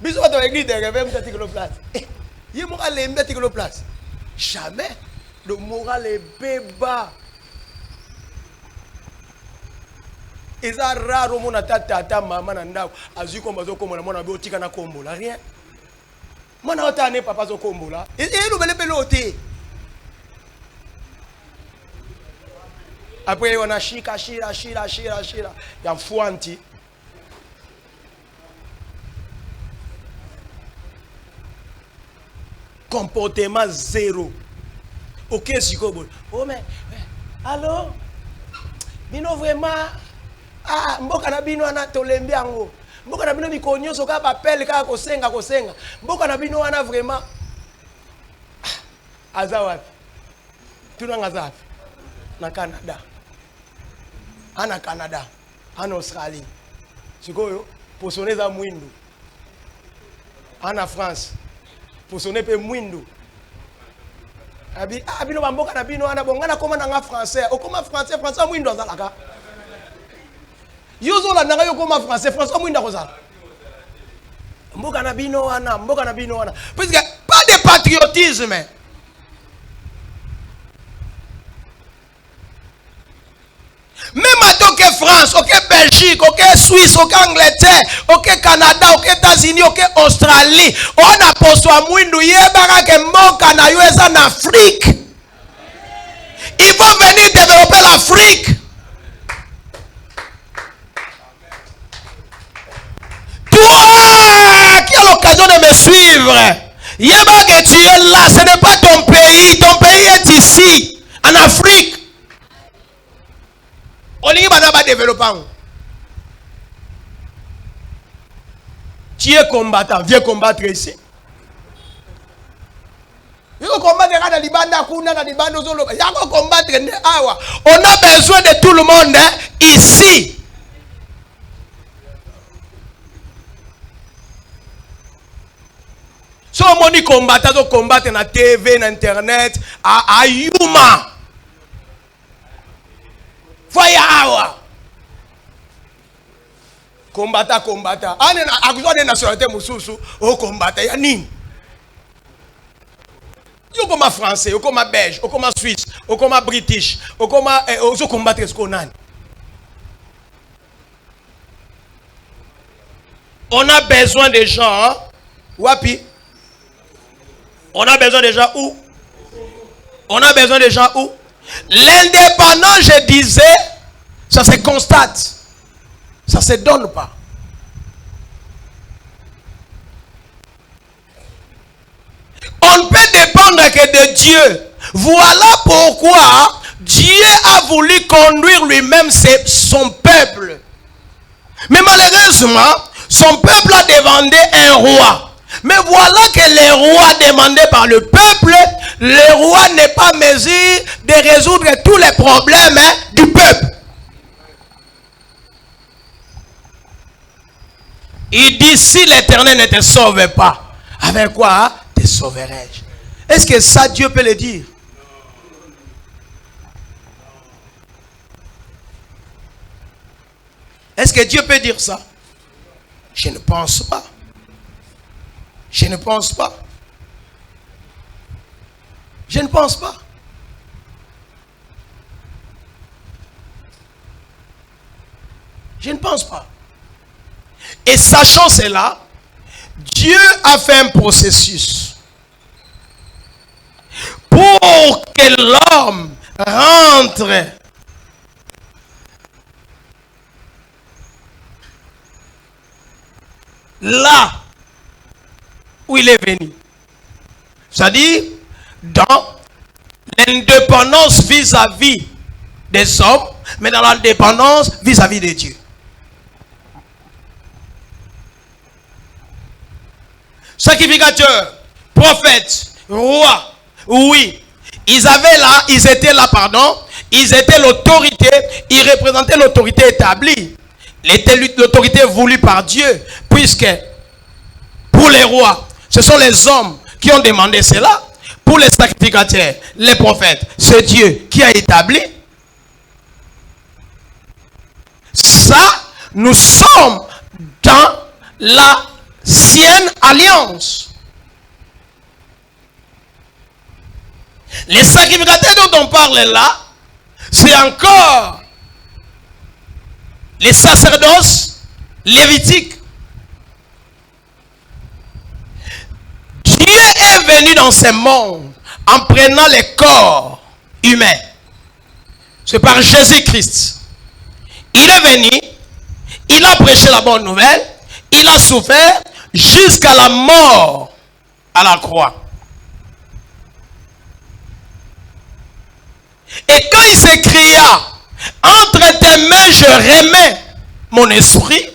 Bisous à ton église, tu as fait une place. Il moral est mettre une place. Jamais. Le moral est béba. Et ça rare au monde à tata maman nanda azu comme bazo comme mon abi otika na kombo la rien. Moi na otane papa zo kombo la. Et le belle pelote. Après, on a shira. Il y a fouanti. Comportement zéro. Ok, si vous oh, mais, allô? Bino vraiment. Ah, mboka na bino ana tolembi ango. Mboka na bino bikonyo soka papel kaka kosenga. Mboka na bino ana vraiment. Azawapi. Tunanga zapi. Na Canada. Ana Canada, ana Australie. Sikoyo, pour sonner za mwindu. Ana France, pour sonner pe mwindu. Abino bamboka na bino ana bongana koma na français. Okoma français mwindu azalaka. Yozo la nanga yokoma français mwindu azalaka. Mboka na bino ana. Parce que pas de patriotisme. Même en tant que France, ok Belgique, ok Suisse, ok Angleterre, ok Canada, ok États-Unis, ok Australie, on a posé à Mwindu yebara ke mboka na yo eza en Afrique. Ils vont venir développer l'Afrique. Toi qui as l'occasion de me suivre, yebara que tu es là, ce n'est pas ton pays est ici, en Afrique. Tu es combattant, viens combattre ici. On a besoin de tout le monde ici. Si on dit combattant, combattre na TV, na internet, à Yuma. Voyez awa. Combattant. A besoin de nationalité mususu, o combattant ya nini? Yo comme français, yo comme belge, yo comme suisse, yo comme british, yo comme zo combattre ce qu'on a. On a besoin de gens, hein? Wapi? On a besoin de gens où? On a besoin de gens où? L'indépendance, je disais, ça se constate. Ça se donne pas. On ne peut dépendre que de Dieu. Voilà pourquoi Dieu a voulu conduire lui-même son peuple. Mais malheureusement, son peuple a demandé un roi. Mais voilà que le roi demandé par le peuple, le roi n'est pas en mesure de résoudre tous les problèmes du peuple. Il dit, si l'Éternel ne te sauve pas, avec quoi te sauverai-je? Est-ce que ça, Dieu peut le dire? Est-ce que Dieu peut dire ça? Je ne pense pas. Je ne pense pas. Je ne pense pas. Je ne pense pas. Et sachant cela, Dieu a fait un processus pour que l'homme rentre là où il est venu. C'est-à-dire dans l'indépendance vis-à-vis des hommes, mais dans la dépendance vis-à-vis de Dieu. Sacrificateurs, prophètes, rois, oui, ils étaient là, ils étaient l'autorité, ils représentaient l'autorité établie, l'autorité voulue par Dieu, puisque pour les rois, ce sont les hommes qui ont demandé cela. Pour les sacrificateurs, les prophètes, c'est Dieu qui a établi. Ça, nous sommes dans l'ancienne alliance. Les sacrificateurs dont on parle là, c'est encore les sacerdoces lévitiques. Dieu est venu dans ce monde en prenant les corps humains. C'est par Jésus-Christ. Il est venu, il a prêché la bonne nouvelle, il a souffert jusqu'à la mort à la croix. Et quand il s'écria, entre tes mains je remets mon esprit,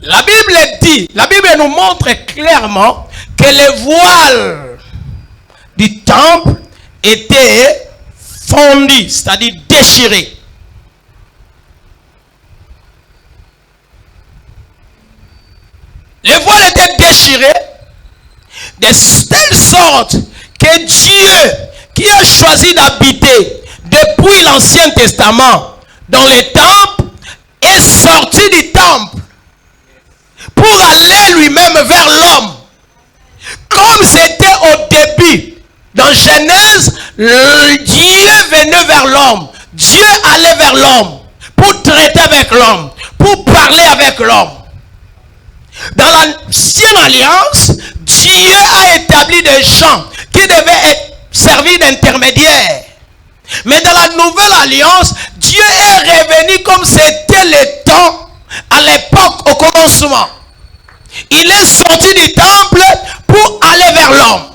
la Bible nous montre clairement que les voiles du temple étaient fondus, c'est-à-dire déchirés. Les voiles étaient déchirés de telle sorte que Dieu, qui a choisi d'habiter depuis l'Ancien Testament dans les temples, est sorti du temple pour aller lui-même vers l'homme. Comme c'était au début, dans Genèse, Dieu venait vers l'homme. Dieu allait vers l'homme pour traiter avec l'homme, pour parler avec l'homme. Dans l'ancienne alliance, Dieu a établi des gens qui devaient servir d'intermédiaires. Mais dans la nouvelle alliance, Dieu est revenu comme c'était le temps à l'époque, au commencement. Il est sorti du temple pour aller vers l'homme.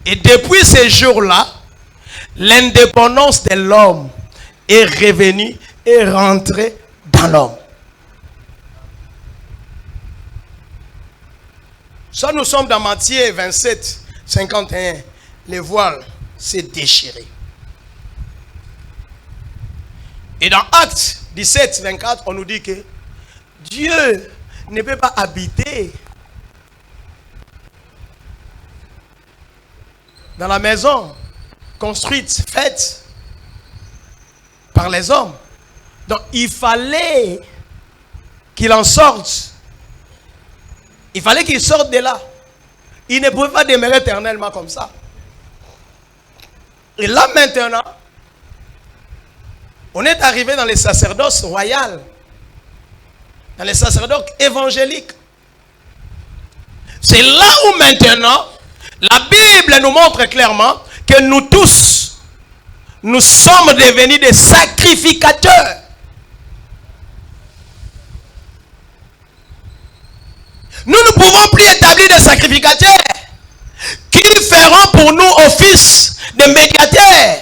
Et depuis ces jours-là, l'indépendance de l'homme est revenue et rentrée dans l'homme. Ça, nous sommes dans Matthieu 27, 51. Les voiles s'est déchiré. Et dans Actes 17, 24, on nous dit que Dieu ne peut pas habiter dans la maison construite, faite par les hommes. Donc il fallait qu'il en sorte. Il fallait qu'il sorte de là. Il ne pouvait pas demeurer éternellement comme ça. Et là maintenant, on est arrivé dans les sacerdoces royales, dans les sacerdoces évangéliques. C'est là où maintenant, la Bible nous montre clairement que nous tous, nous sommes devenus des sacrificateurs. Nous ne pouvons plus établir des sacrificateurs qui feront pour nous office de médiateurs.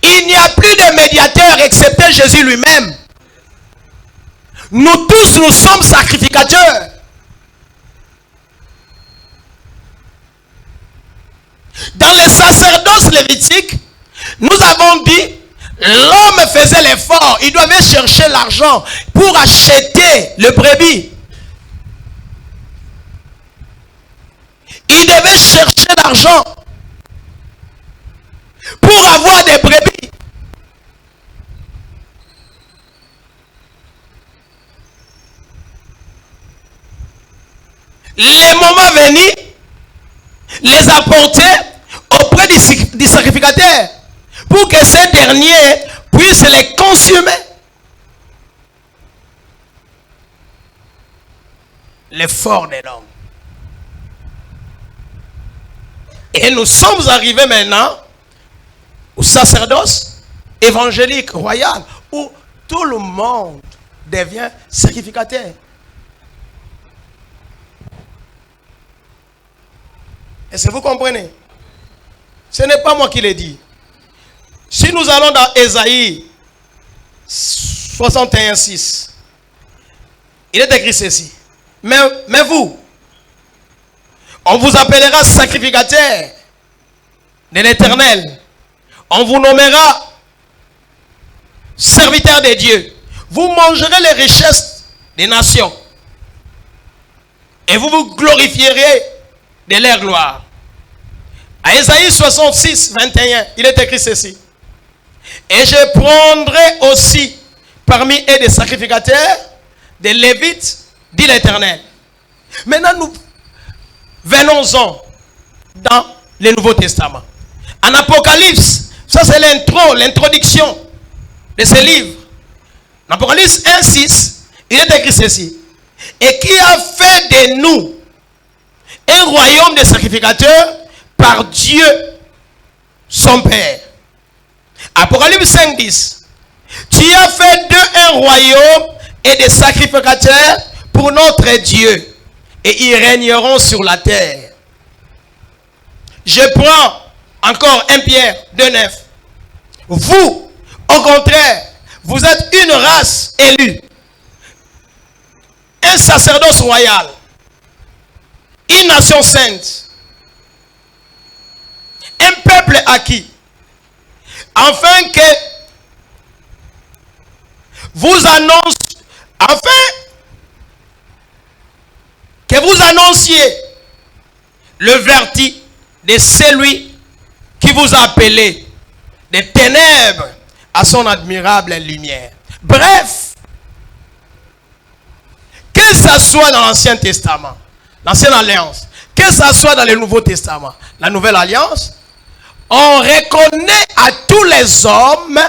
Il n'y a plus de médiateurs excepté Jésus lui-même. Nous tous, nous sommes sacrificateurs. Dans les sacerdoces lévitiques, nous avons dit, l'homme faisait l'effort, il devait chercher l'argent pour acheter le brebis. Il devait chercher l'argent pour avoir des brebis. Les moments venus, les apporter auprès du sacrificateur pour que ce dernier puisse les consommer. L'effort de l'homme. Et nous sommes arrivés maintenant au sacerdoce évangélique royal où tout le monde devient sacrificateur. Est-ce que vous comprenez? Ce n'est pas moi qui l'ai dit. Si nous allons dans Ésaïe 61:6, il est écrit ceci. Mais vous, on vous appellera sacrificateur de l'Éternel. On vous nommera serviteur de Dieu. Vous mangerez les richesses des nations. Et vous vous glorifierez de leur gloire. À Ésaïe 66:21, il est écrit ceci. Et je prendrai aussi parmi eux des sacrificateurs, des Lévites, dit l'Éternel. Maintenant, nous venons-en dans le Nouveau Testament. En Apocalypse, ça c'est l'introduction de ce livre. En Apocalypse 1:6, il est écrit ceci. Et qui a fait de nous un royaume de sacrificateurs par Dieu, son Père. Apocalypse 5:10. Tu as fait d'eux un royaume et des sacrificateurs pour notre Dieu. Et ils régneront sur la terre. Je prends encore 1 Pierre 2:9. Vous, au contraire, vous êtes une race élue, un sacerdoce royal, une nation sainte, un peuple acquis, afin que vous annonciez le vertu de celui qui vous a appelé des ténèbres à son admirable lumière. Bref, que ça soit dans l'Ancien Testament, l'Ancienne Alliance, que ça soit dans le Nouveau Testament, la Nouvelle Alliance, on reconnaît à tous les hommes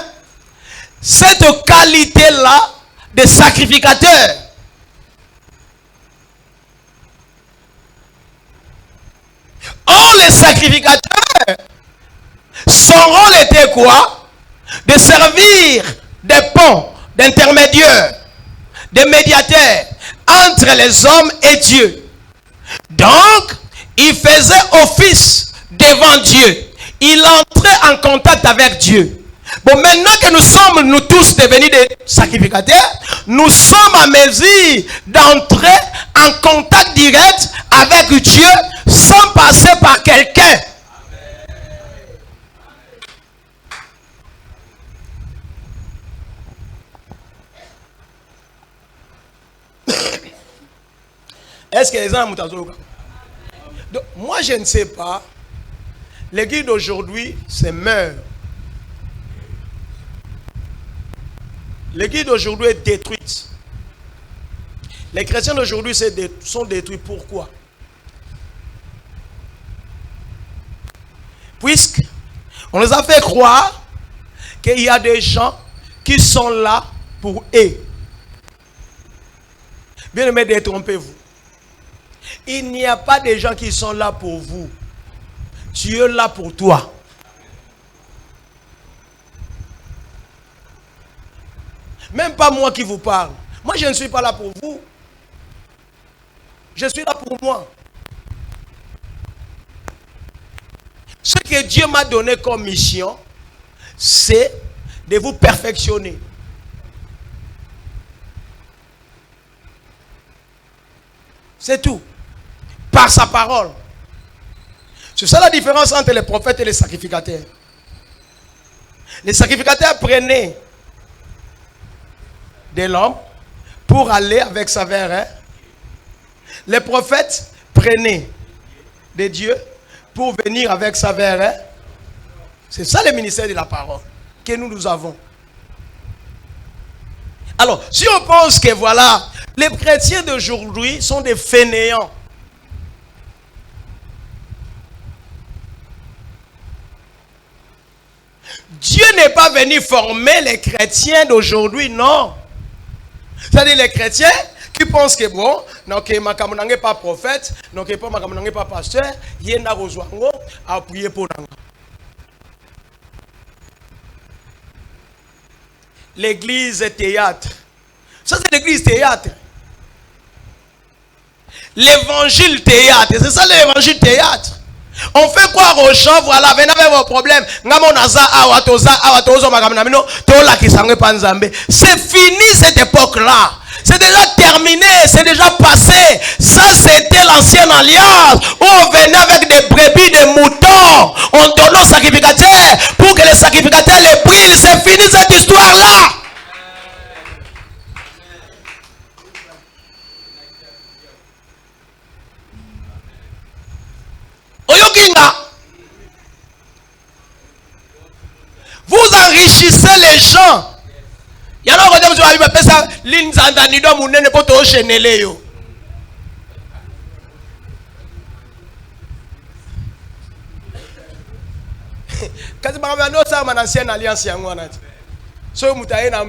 cette qualité-là de sacrificateur. Or, les sacrificateurs, son rôle était quoi? De servir des ponts, d'intermédiaires, de médiateurs entre les hommes et Dieu. Donc, il faisait office devant Dieu. Il entrait en contact avec Dieu. Bon, maintenant que nous sommes, nous tous devenus des sacrificateurs, nous sommes à mesure d'entrer en contact direct avec Dieu sans passer par quelqu'un. Est-ce que les gens ont... Donc, moi, je ne sais pas. L'église d'aujourd'hui, c'est meurt. L'église d'aujourd'hui est détruite. Les chrétiens d'aujourd'hui sont détruits. Pourquoi? Puisqu'on les a fait croire qu'il y a des gens qui sont là pour eux. Bien aimé, détrompez-vous. Il n'y a pas de gens qui sont là pour vous. Dieu est là pour toi. Même pas moi qui vous parle. Moi, je ne suis pas là pour vous. Je suis là pour moi. Ce que Dieu m'a donné comme mission, c'est de vous perfectionner. C'est tout. Par sa parole. C'est ça la différence entre les prophètes et les sacrificateurs. Les sacrificateurs prenaient de l'homme pour aller avec sa verre. Les prophètes prenaient de Dieu pour venir avec sa verre. C'est ça le ministère de la parole que nous avons. Alors, si on pense que voilà, les chrétiens d'aujourd'hui sont des fainéants. Dieu n'est pas venu former les chrétiens d'aujourd'hui, non. C'est-à-dire les chrétiens qui pensent que bon, non que makamu n'est pas prophète, non que pas makamu n'est pas pasteur, yena rozwango a prier pour nanga. L'église est théâtre. Ça c'est l'église théâtre. L'évangile théâtre, c'est ça l'évangile théâtre. On fait croire aux gens, voilà, venez avec vos problèmes. C'est fini cette époque-là. C'est déjà terminé, c'est déjà passé. Ça, c'était l'ancienne alliance où on venait avec des brebis, des moutons. On donnait aux sacrificateurs pour que les sacrificateurs les brûlent. C'est fini cette histoire-là. Oyokinga. Vous enrichissez les gens. Il y a un qui dit que ça l'inzandanido munene poto chenele yo. Kasi bakabano sa ancienne alliance yango wana. So mutaye na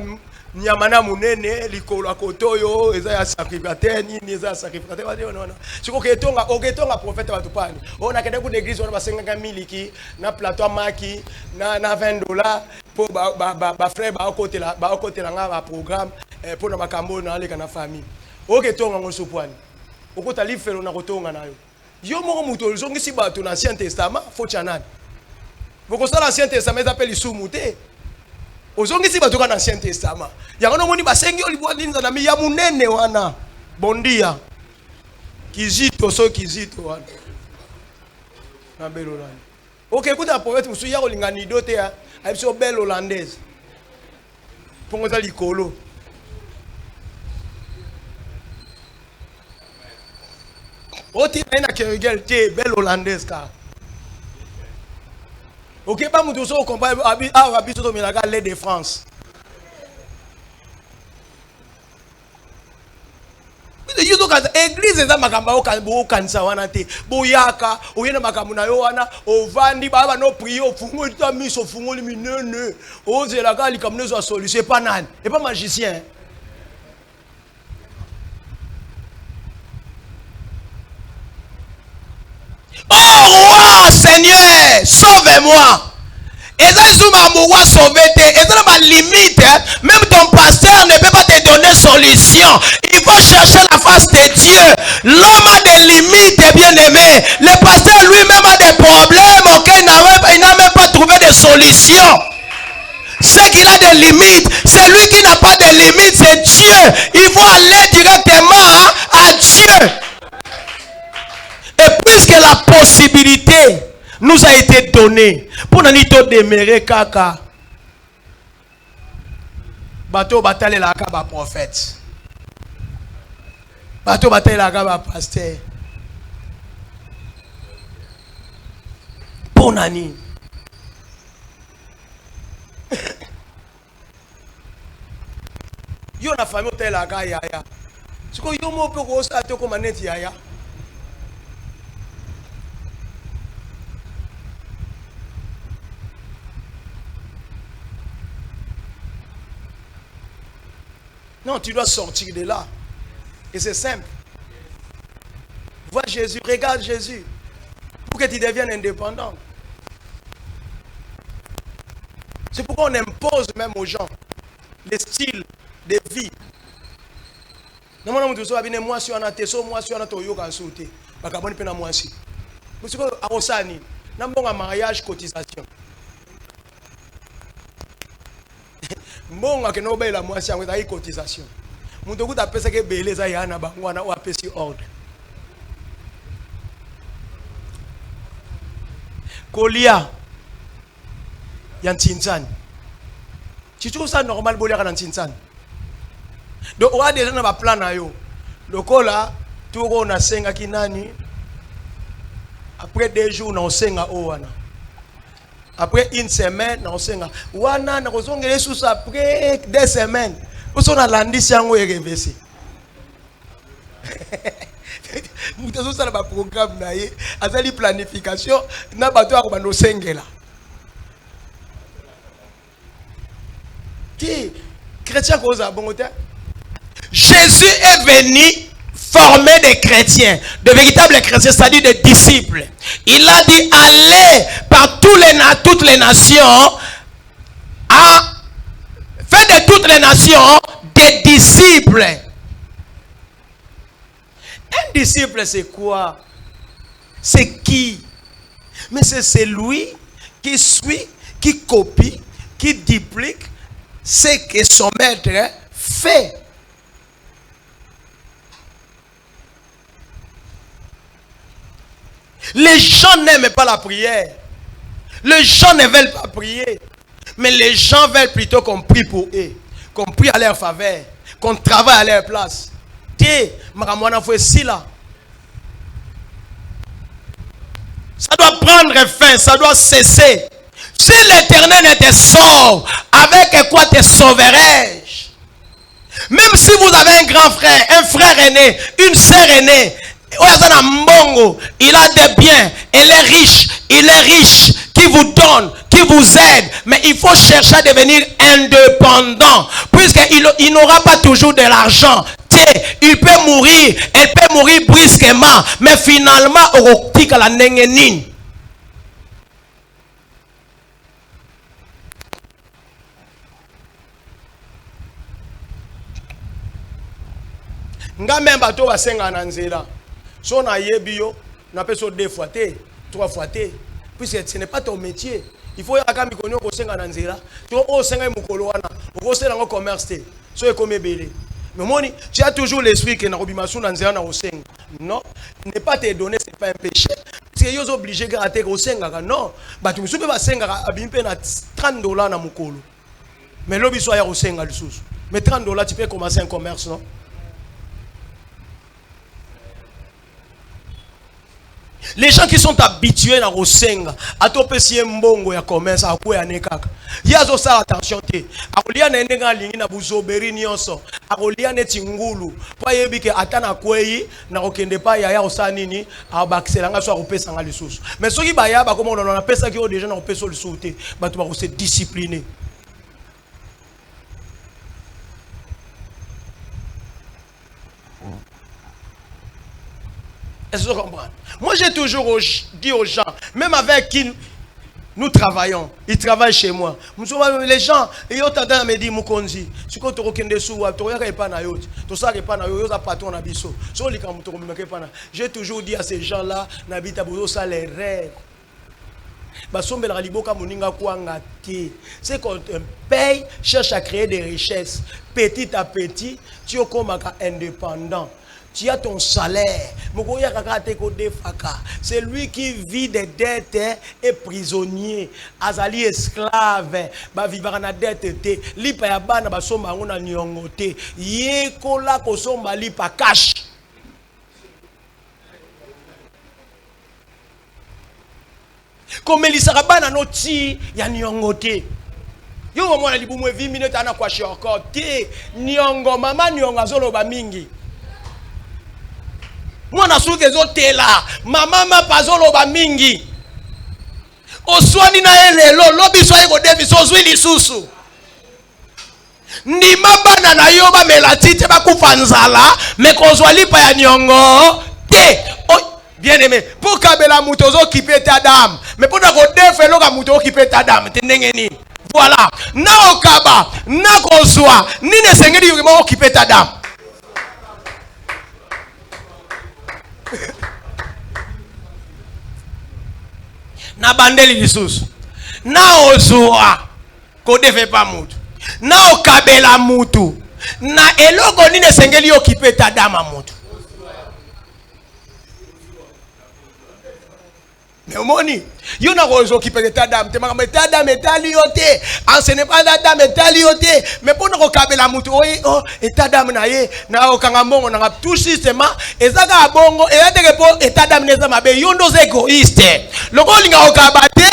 nyamana munene likolo akoto yo eza ya sacrificateur nini eza sacrificateur wadi ona. Siko oketonga prophète watu pani. Ona kende ku l'église ona basengaka miliki na plateau maki na $20 pour ba frère ba côté la nga ba programme pour na makambo na aleka na famille. Oketonga ngoso pani. Okota lifelo na kotonga nayo. Yo moko muto zongi bato na Ancien Testament faut chanana. Vous ça l'Ancien Testament s'appelle Isumuté. Ozongi si bato ka l'Ancien Testament. Yango no moni basengi olibwa linza na miya munene wana. Bondia. Kizito so kizito wana. Na belle Hollande. OK, écoute un prophète musu ya olingani dote ya. Abiso belle hollandaise. Pongo za likolo. Oti na kerigel te belle hollandaise ka. OK, pas mutu so comprendre abiso to milaka lait de France. Yuto ka église eza makamba o kanisa wana te. Boyaka, oyena makambo na yo wana, ovandi ba no prier ofungo ta miso ofungo liminene. Ozela ka likamno zo solution pas nani. Et pas magicien. Oh roi, Seigneur, sauve-moi. Et ça, ils ont sauvé. Et ça, ma limite. Même ton pasteur ne peut pas te donner solution. Il faut chercher la face de Dieu. L'homme a des limites, bien aimé. Le pasteur lui-même a des problèmes auxquels il n'a même pas trouvé de solution. C'est qu'il a des limites. C'est lui qui n'a pas de limites, c'est Dieu. Il faut aller directement à Dieu. Et puisque la possibilité nous a été donnée pour nous demeurer kaka, bateau bataille la kaba prophète, bateau bataille la kaba pasteur. Pour nani? Yo na famille bataille la kaba yaya. C'est quoi yo mo pe ko sa te ko maneti yaya? Non, tu dois sortir de là. Et c'est simple. Vois Jésus, regarde Jésus. Pour que tu deviennes indépendant. C'est pourquoi on impose même aux gens les styles de vie. Non, moi, si on a teso, moi, si on a toyo kan sauté. Bakaboni pena moi si. Parce que à Osani, n'a pas un mariage cotisation. Mbonga ke no bela mwasi yango za cotisation. Muntu kuta pesa ke beleza yana bangwana wa pesi ordre. Kolia yantinzani. Tu trouves ça normal bolia kana tinzani? Donc on a déjà na ba plan na yo. Lokola tuko na senga kinani. Après 2 jours na senga o wana. Après 1 semaine, on sait wana na kozongela sous après 2 semaines. Parce qu'on a landisi yango ereverser. Mutezo sala ba programme na ye, azali planification na bato ako bando sengela. Qui chrétien cause bongote? Jésus est venu former des chrétiens, de véritables chrétiens, c'est-à-dire des disciples. Il a dit allez par toutes les nations, faites de toutes les nations des disciples. Un disciple, c'est quoi? C'est qui? Mais c'est celui qui suit, qui copie, qui duplique ce que son maître fait. Les gens n'aiment pas la prière. Les gens ne veulent pas prier. Mais les gens veulent plutôt qu'on prie pour eux. Qu'on prie à leur faveur. Qu'on travaille à leur place. Ça doit prendre fin. Ça doit cesser. Si l'Éternel ne te sauve, avec quoi te sauverai-je? Même si vous avez un grand frère, un frère aîné, une sœur aînée, il a des biens, il est riche, qui vous donne, qui vous aide, mais il faut chercher à devenir indépendant, puisqu'il n'aura pas toujours de l'argent. Il peut mourir, elle peut mourir brusquement, mais finalement, on va la nengenine. Nga même bato basenga na nzela. So na yebi yo, na peso 2 fois te, 3 fois te. Puisque ce n'est pas ton métier. Il faut yaka mikonyo ko senga na nzela. To o senga mukolo wana, o sela ngo commerce te. So e comme belé. Mais moni, tu as toujours l'esprit que na robimasu na nzela na osenga. Non, ne pas te donner c'est pas un péché. Parce que yo obligé gratter ko senga ka non. Batu musu pe ba senga abimpe na $30 na mukolo. Mais lobi so ya ko senga lisusu. Mais $30 tu peux commencer un commerce, non? Les gens qui sont habitués à Rosenga, à toper si mbongo ya commerce à quoi anekaka. Yazo sa attention te. Akolia na nenga lingi na buzoberi nyonso. Akolia neti ngulu. Pa yebike atana kwei na okende pa ya osa nini abakselanga so akopesa nga lisusu. Mais soki baya ba komo na pesa ki o déjà na opesa lisusu te. Ba to ba ko se discipliner. Est-ce que vous comprenez? Moi, j'ai toujours dit aux gens, même avec qui nous travaillons, ils travaillent chez moi. Les gens, ils ont tendance à me dire, Mukonzi, si tu j'ai toujours dit à ces gens-là, ça les rêves. C'est qu'on te paye, cherche à créer des richesses. Petit à petit, tu es comme indépendant. Tu as ton salaire. C'est lui qui vit des dettes et prisonnier. Azali esclave. Ba vivre na dette te. Lipa ya bana ba somba ngona nyongo te. Ye kola ko somba lipa cash. Comme lisaka bana no ti ya nyongo te. Yo mwana libumu 20 minutes ana kwa shi encore te. Nyongo mama nyongo azoloba mingi. Moi na souke zotela mama pazoloba mingi oswani na elelo lobi so ego devi so zwi lisusu ndima bana na yo ba melatite ba kufa nzala me kozwa lipa ya nyongo te bien aimé pour kabela muto zo kipe ta dame mais pour na ko defelo ka muto kipe ta dame te ndenge ni voilà na okaba na kozwa nine sengeli yo mo kipe ta dame. Na bandeli lisusu na ozua ko defe pa mutu na okabela mutu na eloko nini sengeli okipe ta dama mutu. Mais omoni yo na ko okipe ta dame te makamba ta dame etali yo te enseigne pas ta dame etali yo te mais pour na ko kabela mutu eta dame na ye na okanga mbongo na tout système ezaka bongo eyateke po eta dame neza mabe yo ndo égoïste loko linga okabate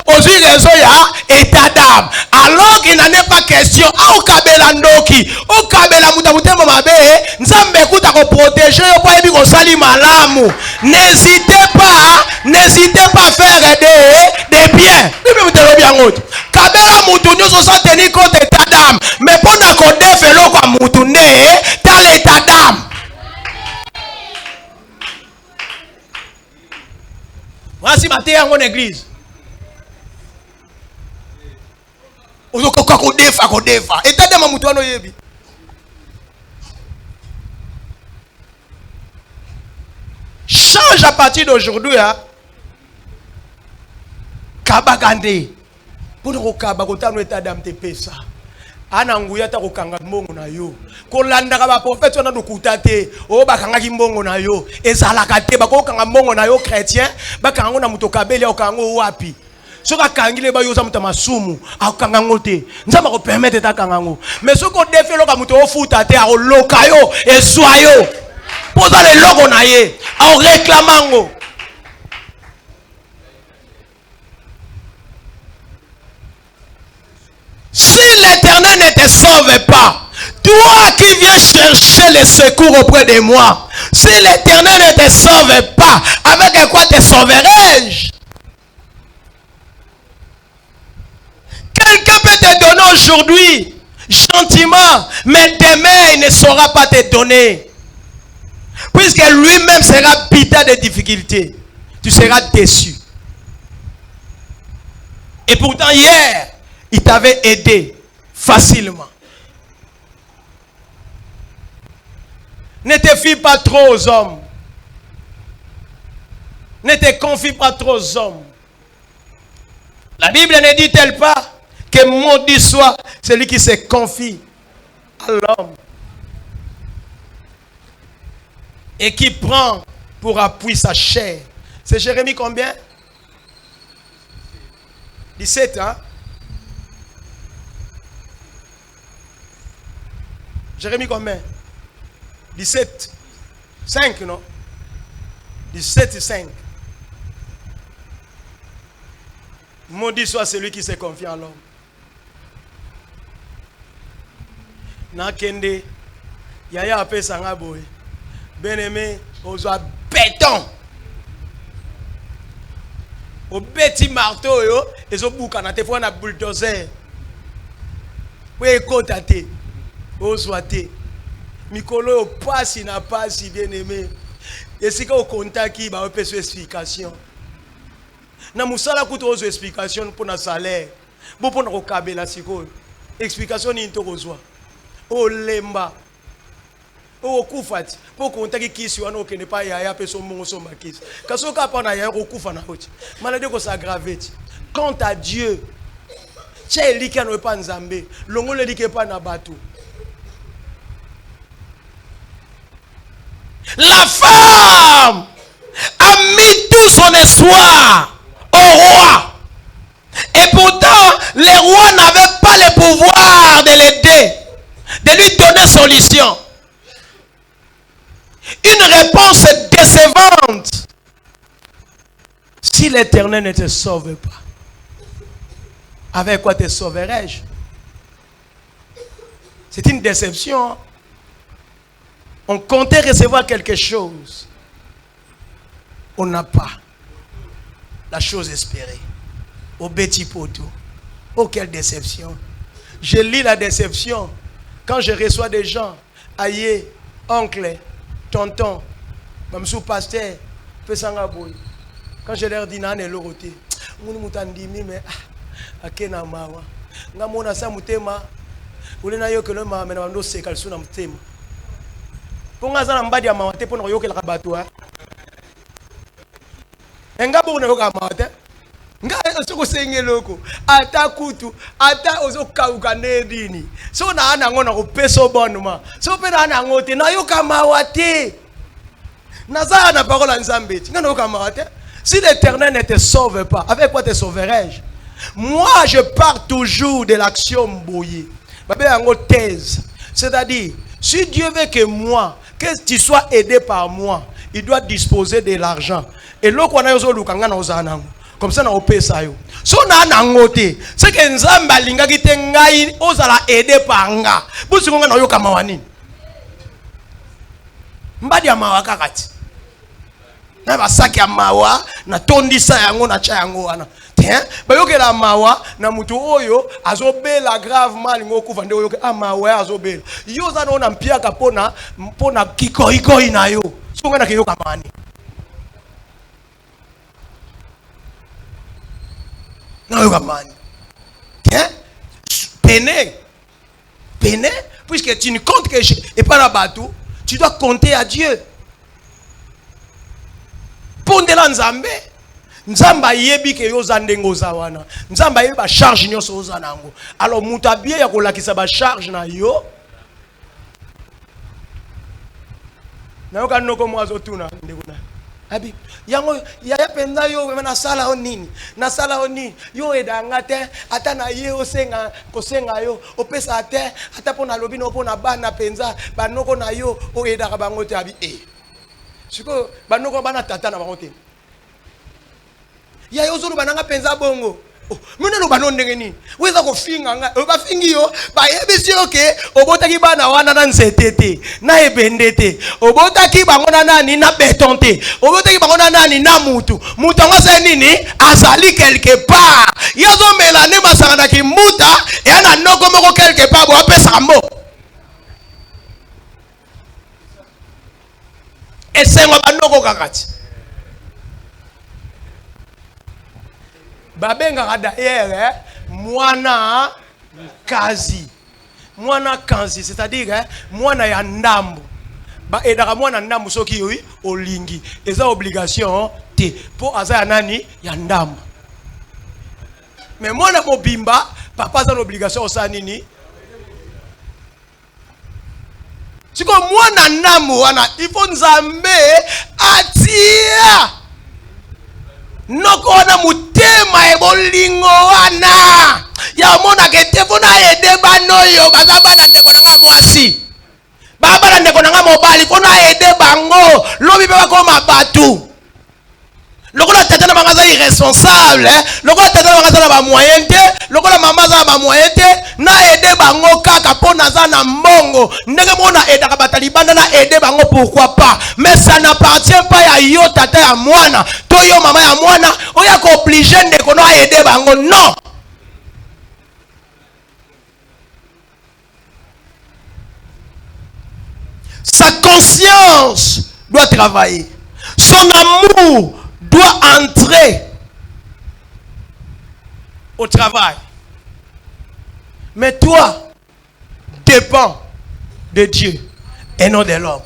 ozui rezo ya eta dame alors qu'il n'en est pas question a okabela ndoki okabela muta mutema mabe nzambe kuta ko protéger yo po ebi ko sali malamu. N'hésitez pas à faire des biens. Kabela mutu nyoso sa tenir compte état d'âme. Mais pour na ko defelo kwa mutu ne dans l'état d'âme. Voici ma terre en église. Ozokoka ko defa. État d'âme mutu ano yebi. Change à partir d'aujourd'hui. Hein? kabagande pour kokaba kotano état d'âme te pesa ana nguya ta kokanga mbongo na yo kolanda ka ba prophète na dukuta te o bakanga ki mbongo na yo ezalaka te bakokanga mbongo na yo chrétien bakanga na muto kabeli okango wapi soka kangile ba yoza muta masumu akanga ngote nzamba ko permettre ta kangango mais soko defelo ka muto ofuta te a loka yo ezwa yo poza le logo na ye a réclamango. Si l'Éternel ne te sauve pas, toi qui viens chercher le secours auprès de moi, si l'Éternel ne te sauve pas, avec quoi te sauverai-je? Quelqu'un peut te donner aujourd'hui, gentiment, mais demain il ne saura pas te donner. Puisque lui-même sera pita de difficultés. Tu seras déçu. Et pourtant hier, il t'avait aidé facilement. Ne te fie pas trop aux hommes. Ne te confie pas trop aux hommes. La Bible ne dit-elle pas que maudit soit celui qui se confie à l'homme et qui prend pour appui sa chair. C'est Jérémie combien? 17, hein? Jérémie combien? 17. 5, non? 17 et 5. Maudit soit celui qui se confie en l'homme. Nakende, yaya ape sanga boy. Bien-aimé, ozoa béton. Au petit marteau yo, ezo buka na te fwa na bulldozer. We ekota te. Ozoa te. Mikolo yo pasi na pasi bien-aimé. Esika o kontaki ba ope so explication. Na musala kuto ozo explication pour na salaire. Bo pona ko kabela sikoyo. Explication ni nto kozwa. O lemba. O kufati. Po kontaki kisi wana okene pa yaya pe so mongo so makisi. Kaso ka pa na yaya ko kufa na hoti. Maladie ko s'aggraver. Quant à Dieu, tche lika no pa nzambe, longo le like pa na bato. La femme a mis tout son espoir au roi. Et pourtant, les rois n'avaient pas le pouvoir de l'aider, de lui donner solution. Une réponse décevante. Si l'Éternel ne te sauve pas, avec quoi te sauverai-je? C'est une déception. On comptait recevoir quelque chose. On n'a pas la chose espérée. Au petit poteau. Oh, quelle déception. Je lis la déception quand je reçois des gens. Aïe, oncle, tonton, mamsou pasteur, pesanga boy. Quand je leur dis nan eloroté, muni mutandimi mais akena mawa. Nga mona sa mutema, ulena yo kelo ma mena ndo sekal suna mutema. Ponga za mbadi ya mawa te pona yo kela bato ha. Nga bo na yo ka mawa te. Nga soko sengeloko ata kutu ata ozokauka nedini so na ana ngona ko peso bonuma so pe na ana ngote na yo kamawa te naza na parole nzambe ti ngana yo kamawa te. Si l'Éternel ne te sauve pas, avec quoi te sauverai-je? Moi je pars toujours de l'action boyée. Babé ango thèse, c'est-à-dire si Dieu veut que moi que tu sois aidé par moi, il doit disposer de l'argent et loko na yo zo lukanga na ozana. Comme ça, on peut ça. Si on a un angoté, c'est que Nzamba linga qui tengai osala aider par nga. Busi konga na yo kamawani. Mbadi ya mawa kakati. Na basaki ya mawa na tondisa yango na cha yango wana. Tiens, ba yoke la mawa na mutu oyo azobela gravement lingo kufa nde yoke amawa azobela. Yo za na mpia kapona mpona kikoikoi na yo. So ngana ke yo kamani. Non, tiens, peiner, puisque tu ne comptes que et pas la bateau, tu dois compter à Dieu. Pour de l'anzambe, Nzamba yebi ke yo zandengo zawana. Nzamba yebi ba charge nyoso ozanango. Alors mutabie ya kolakisa ba charge na yo. Na yo kanoko mwazo tuna ndekuna. Abi yango ya penza yo na sala onini. Na sala onini yo edanga te ata na ye osenga kosenga yo opesa te ata pona lobi no pona bana penza banoko na yo o edaka bango te abi Siko banoko bana tata na bango te. Ya yo zulu bananga penza bongo. Muna no banon ndenge nini? Weza ko finga nga ba fingi yo ba yebisi oke obotaki bana wana na nzetete na ebendete obotaki bango na nani na betonte obotaki bango na nani na mutu ngo se nini azali quelque part yazo melane masanga na kimuta ya na noko moko quelque part bo apesa mbo esengo banoko kakati babenga d'ailleurs mwana kazi mwana kanzi c'est-à-dire mwana ya ndambo ba edaka mwana ndambo soki yoyi olingi eza obligation te po aza ya nani ya ndambo mais mwana mobimba papa za l'obligation osa nini siko mwana ndambo wana ifo nzambe atia nokona mutema ebolingo wana ya mona kete fona ede banoyo baza bana ndeko nanga mwasi baba ndeko nanga mobali fona ede bango lobi beba koma batu lokola tata na bangaza irresponsable lokola tata na bangaza na ba moyen te lokola mama za ba moyen te na ede bango kaka pona za na mbongo ndenge mona eda ka batalibanda na ede bango pourquoi pas mais ça n'appartient pas à yo tata ya mwana to yo mama ya mwana oya ko obligé ndeko no ede bango non. Sa conscience doit travailler, son amour doit entrer au travail. Mais toi, dépends de Dieu et non de l'homme.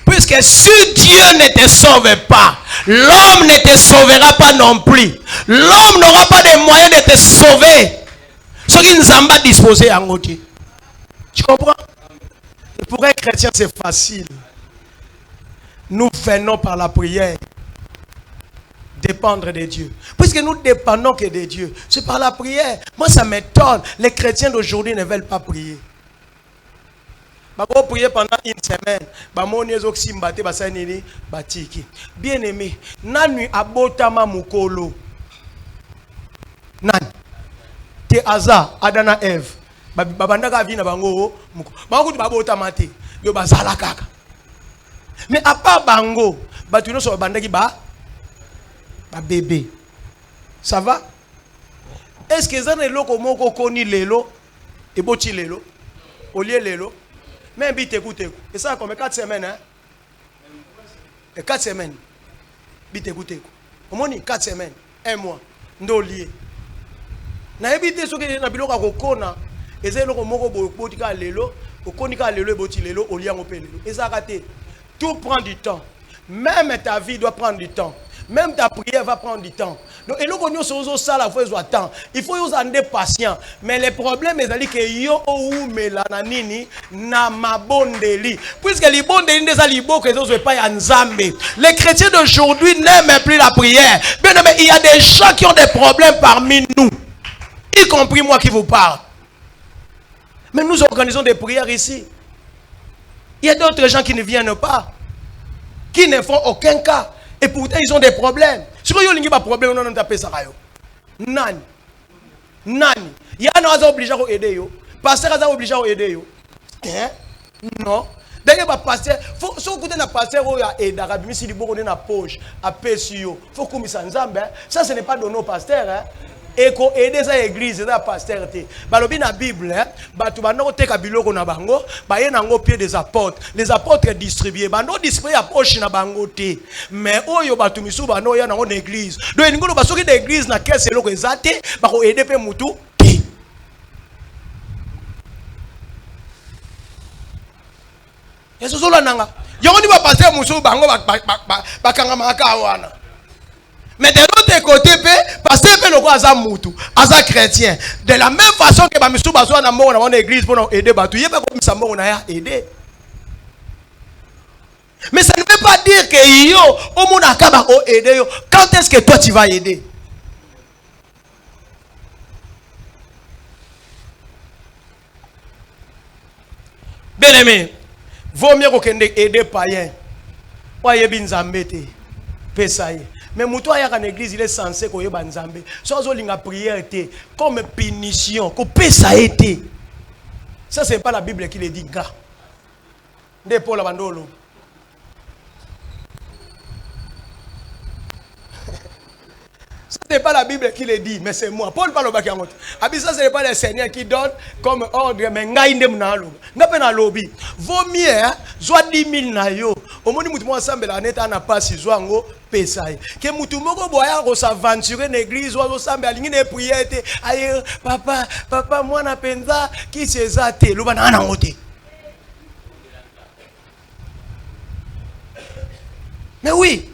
Puisque si Dieu ne te sauve pas, l'homme ne te sauvera pas non plus. L'homme n'aura pas de moyens de te sauver. Ce qui nous a disposé en côté. Tu comprends? Et pour un chrétien, c'est facile. Nous venons par la prière dépendre de Dieu. Puisque nous dépendons que de Dieu, c'est par la prière. Moi, ça m'étonne. Les chrétiens d'aujourd'hui ne veulent pas prier. Prier pendant une semaine. Bien aimé, nanu abotama mukolo. Nan. Te aza adana Eve. Babandaka vina bango muko. Bango tu babotama te. Yo bazala kaka. Mais à part bango, batu no so bandaki ba bébé. Ça va? Est-ce que ça ne loko moko koni lelo et boti lelo? Au lieu lelo. Même bite écoute. Et ça comme 4 semaines hein? Et 4 semaines. Bite écoute. Au moins 4 semaines, 1 mois. Ndo lié. Na ebite soki na biloko kokona, eza loko moko botika lelo, okonika lelo boti lelo au lieu ngopé lelo. Et ça raté. Tout prend du temps. Même ta vie doit prendre du temps. Même ta prière va prendre du temps. Donc, il faut être patient. Mais le problème est que yo ou melananini na mabondeli. Puisque les bondeli des alibos que les pas nzambe. Les chrétiens d'aujourd'hui n'aiment plus la prière. Mais il y a des gens qui ont des problèmes parmi nous. Y compris moi qui vous parle. Mais nous organisons des prières ici. Il y a d'autres gens qui ne viennent pas. Qui ne font aucun cas. Et pourtant, ils ont des problèmes. Si vous avez des problèmes, on a appelé ça. Nani. Nani. Il y a un obligé à aider. Pasteur a obligé à aider. Non. D'ailleurs, pasteur, si vous écoutez un pasteur qui a aidé, si vous avez une poche, à PSU, il faut que vous ça, ce n'est pas donné au pasteur. Et qu'on aide sa église, sa pasteur. Balobi na Bible, batu banoko teka biloko na bango, ba ye nango pied des apôtres. Les apôtres distribués, bando distribué à poche na bango te. Mais oyo batu misu bano ya nango église. Donc ngolo basoki d'église na kese loko ezate, ba ko aider pe mutu te. Yesu zola nanga. Yongo ni ba pasteur musu bango ba kanga maka wana. Mais de l'autre côté, pasteur peut le voir à chrétien. De la même façon que Bamisou Bazoua n'a pas dans l'église pour aider Batou, il n'y a pas comme ça on a aidé. Mais ça ne veut pas dire que yo au monde a kaba aider yo. Quand est-ce que toi tu vas aider? Bien aimé, vaut mieux qu'on aider païen. Oye bin zambete. Pesaye. Mais moutou aya en église il est censé qu'on yeba nzambe. Soit zo linga prière était comme punition, qu'on pesa été. Ça c'est pas la Bible qui le dit gars. De Paul Abandolo. Ce n'est pas la Bible qui le dit, mais c'est moi. Paul parle au bac en ça, ce n'est pas le Seigneur qui donne comme ordre, mais ngaïndem na lobi. N'a pas na lobby. Vaut mieux, soit 10 000 na yo. Au moins, nous ensemble la neta na pas si soit ngo pesaï. Que moutou moko boya ko s'aventurer l'église, soit ensemble alingi ne prière te. Aye, papa, moi na penza qui c'est ça te. Loba na na ngote. Mais oui.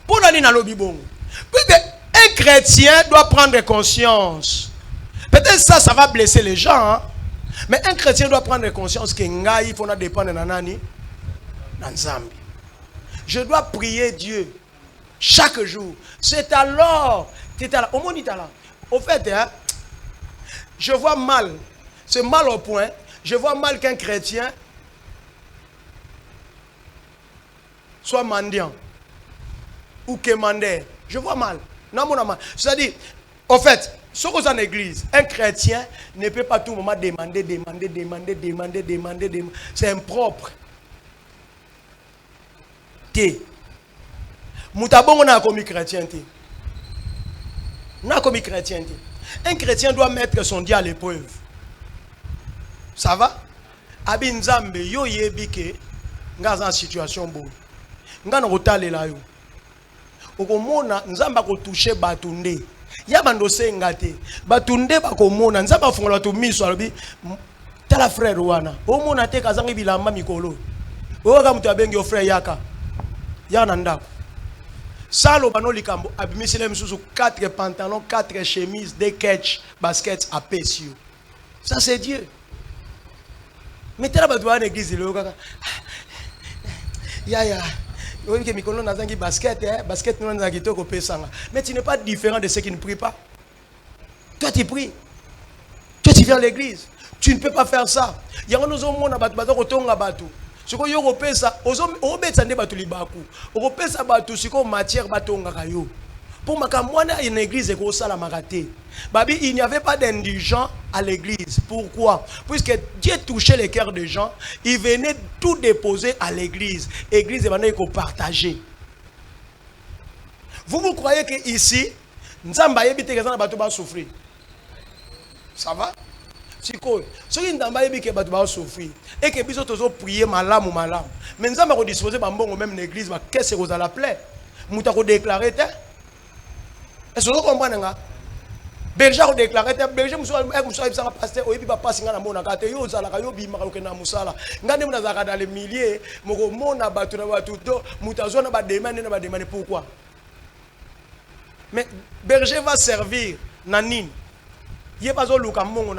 Pour aller dans le bon. Un chrétien doit prendre conscience. Peut-être ça va blesser les gens. Hein? Mais un chrétien doit prendre conscience que il faut dépendre de nani. Je dois prier Dieu chaque jour. C'est alors. Au moins, au fait, hein, je vois mal. C'est mal au point. Je vois mal qu'un chrétien soit mendiant. Ou quémander. Je vois mal. Non, mon amant. C'est-à-dire, en fait, ce qu'on en église, un chrétien ne peut pas tout le moment demander. C'est impropre. Moutabon, on a commis chrétien. On a commis chrétien. Un chrétien doit mettre son Dieu à l'épreuve. Ça va? Abin Zambe, yo yebike, nga en situation bonne. Nga na rotale la yo. Okomona nzamba ko toucher batunde ya bando sengate batunde bakomona nzamba fongola to miso alobi tala frère wana omona te kazangi bilamba mikolo oka mutu abengi o frère yaka yana ndako salo bano likambo abimisele msusu 4 pantalons 4 chemises 2 catch baskets à pesio. Ça c'est Dieu. Mais tala batu wana église le kaka ya oui, que basket, basket nous mais tu n'es pas différent de ceux qui ne prient pas. Toi tu pries. Toi tu viens à l'église. Tu ne peux pas faire ça. Il y a nous avons batu. Ce que yo pesa, ozo betsande batu libaku. O pesa batu siko matière batonga kayo. Pour makamwana une église et sala makate. Babi, il n'y avait pas d'indigents à l'église. Pourquoi? Puisque Dieu touchait les cœurs des gens, il venait tout déposer à l'église. L'église est maintenant qu'on partager. Vous croyez que ici, Nzamba yebite que batu ba souffrir? Ça va? Siko, ceux qui Nzamba yebite que batu ba souffrir et que biso tozo prier malam ou malam. Mais Nzamba ko disposer ba mbongo même l'église, qu'est-ce que vous allez appeler? Muta ko déclarer te? Est-ce que vous comprenez? Belge a déclaré, Belge a pasteur, il va passer dans la mona, il y a dans les milliers, pourquoi? Mais Berger va servir Nanine. Il n'y a pas de Lukamon,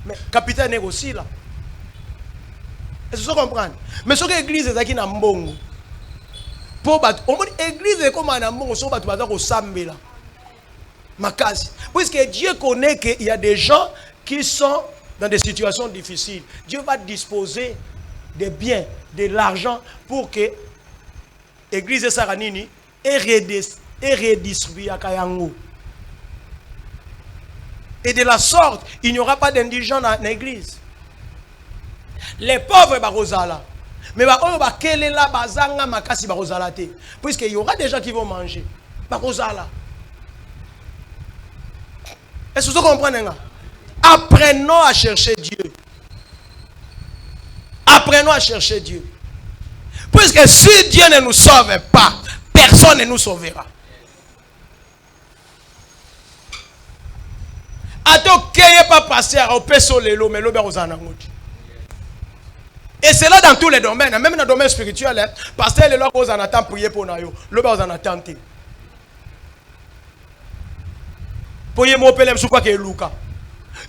mais capitaine est aussi là. Est-ce que vous comprenez? Mais ce que l'église est qui n'a pas bon. Pour battre, l'église est comme un bon, on va battre au Sambela. Puisque Dieu connaît qu'il y a des gens qui sont dans des situations difficiles. Dieu va disposer des biens, de l'argent pour que l'église de Saranini et redistribue à Kayango. Et de la sorte, il n'y aura pas d'indigents dans l'église. Les pauvres barozala. Mais puisqu'il y aura des gens qui vont manger. Barozala. Est-ce que vous comprenez? Apprenons à chercher Dieu. Apprenons à chercher Dieu. Puisque si Dieu ne nous sauve pas, personne ne nous sauvera. Ato keye pas passer au peso lelo mais lo be ozana ngoti. Et c'est là dans tous les domaines, même dans le domaine spirituel. Hein. Pasteur, les lois qu'on en attend prier pour nous. Le bas, on en attend. Pour y aller, je suis quoi que Luca.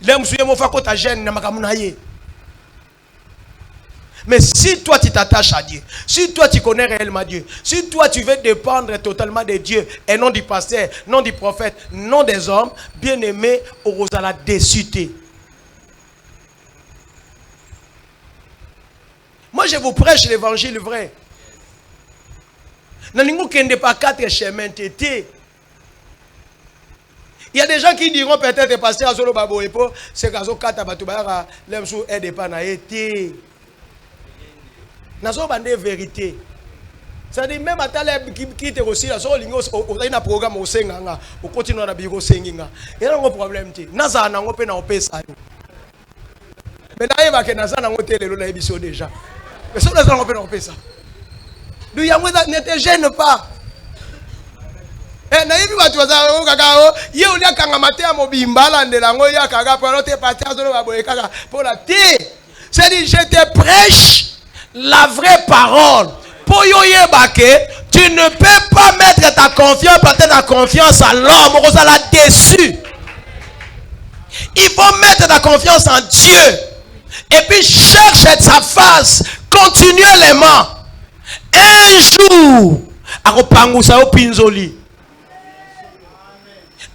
L'aime souiller mon faco ta gêne na makamunaye. Mais si toi tu t'attaches à Dieu, si toi tu connais réellement Dieu, si toi tu veux dépendre totalement de Dieu et non du pasteur, non du prophète, non des hommes, bien aimé, on la déçuté. Moi je vous prêche l'évangile vrai. Nalingo kende pas quatre chemins tété. Il y a des gens qui diront peut-être pasteur Azolo Babo Epo, c'est Kazo Kata Batubara, l'emsou aide pas na été. Nazo bande vérité. Ça dit même à Taleb qui te aussi la so lingo au ina programme au senganga, au continue na biro senginga. Il y a un problème ti. Naza na ngope na opesa. Mais là il que naza na ngote lelo na ebiso déjà. Mais ça naza ngope na opesa. Du yamweza ne te gêne pas. Na hivi watu wazao kakao ye ulia kanga matea mobimbala ndelango ya kaga pour te partir azolo baboye kaka pour la té. C'est dit je te prêche la vraie parole. Pour yoyebake, tu ne peux pas mettre ta confiance, porter ta confiance à l'homme, on l'a déçu. Il faut mettre ta confiance en Dieu. Et puis cherche sa face continuellement. Un jour, akopangusa o pinzoli.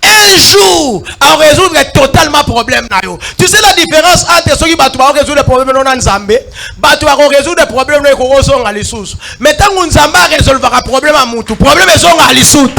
Un jour, à résoudre totalement problème. Tu sais la différence entre ceux qui vont résoudre les problèmes non Nzambé, vont résoudre les problèmes non à l'issous. Mais tant que Nzamba résolvera problème à Moutou, problème est à l'issous.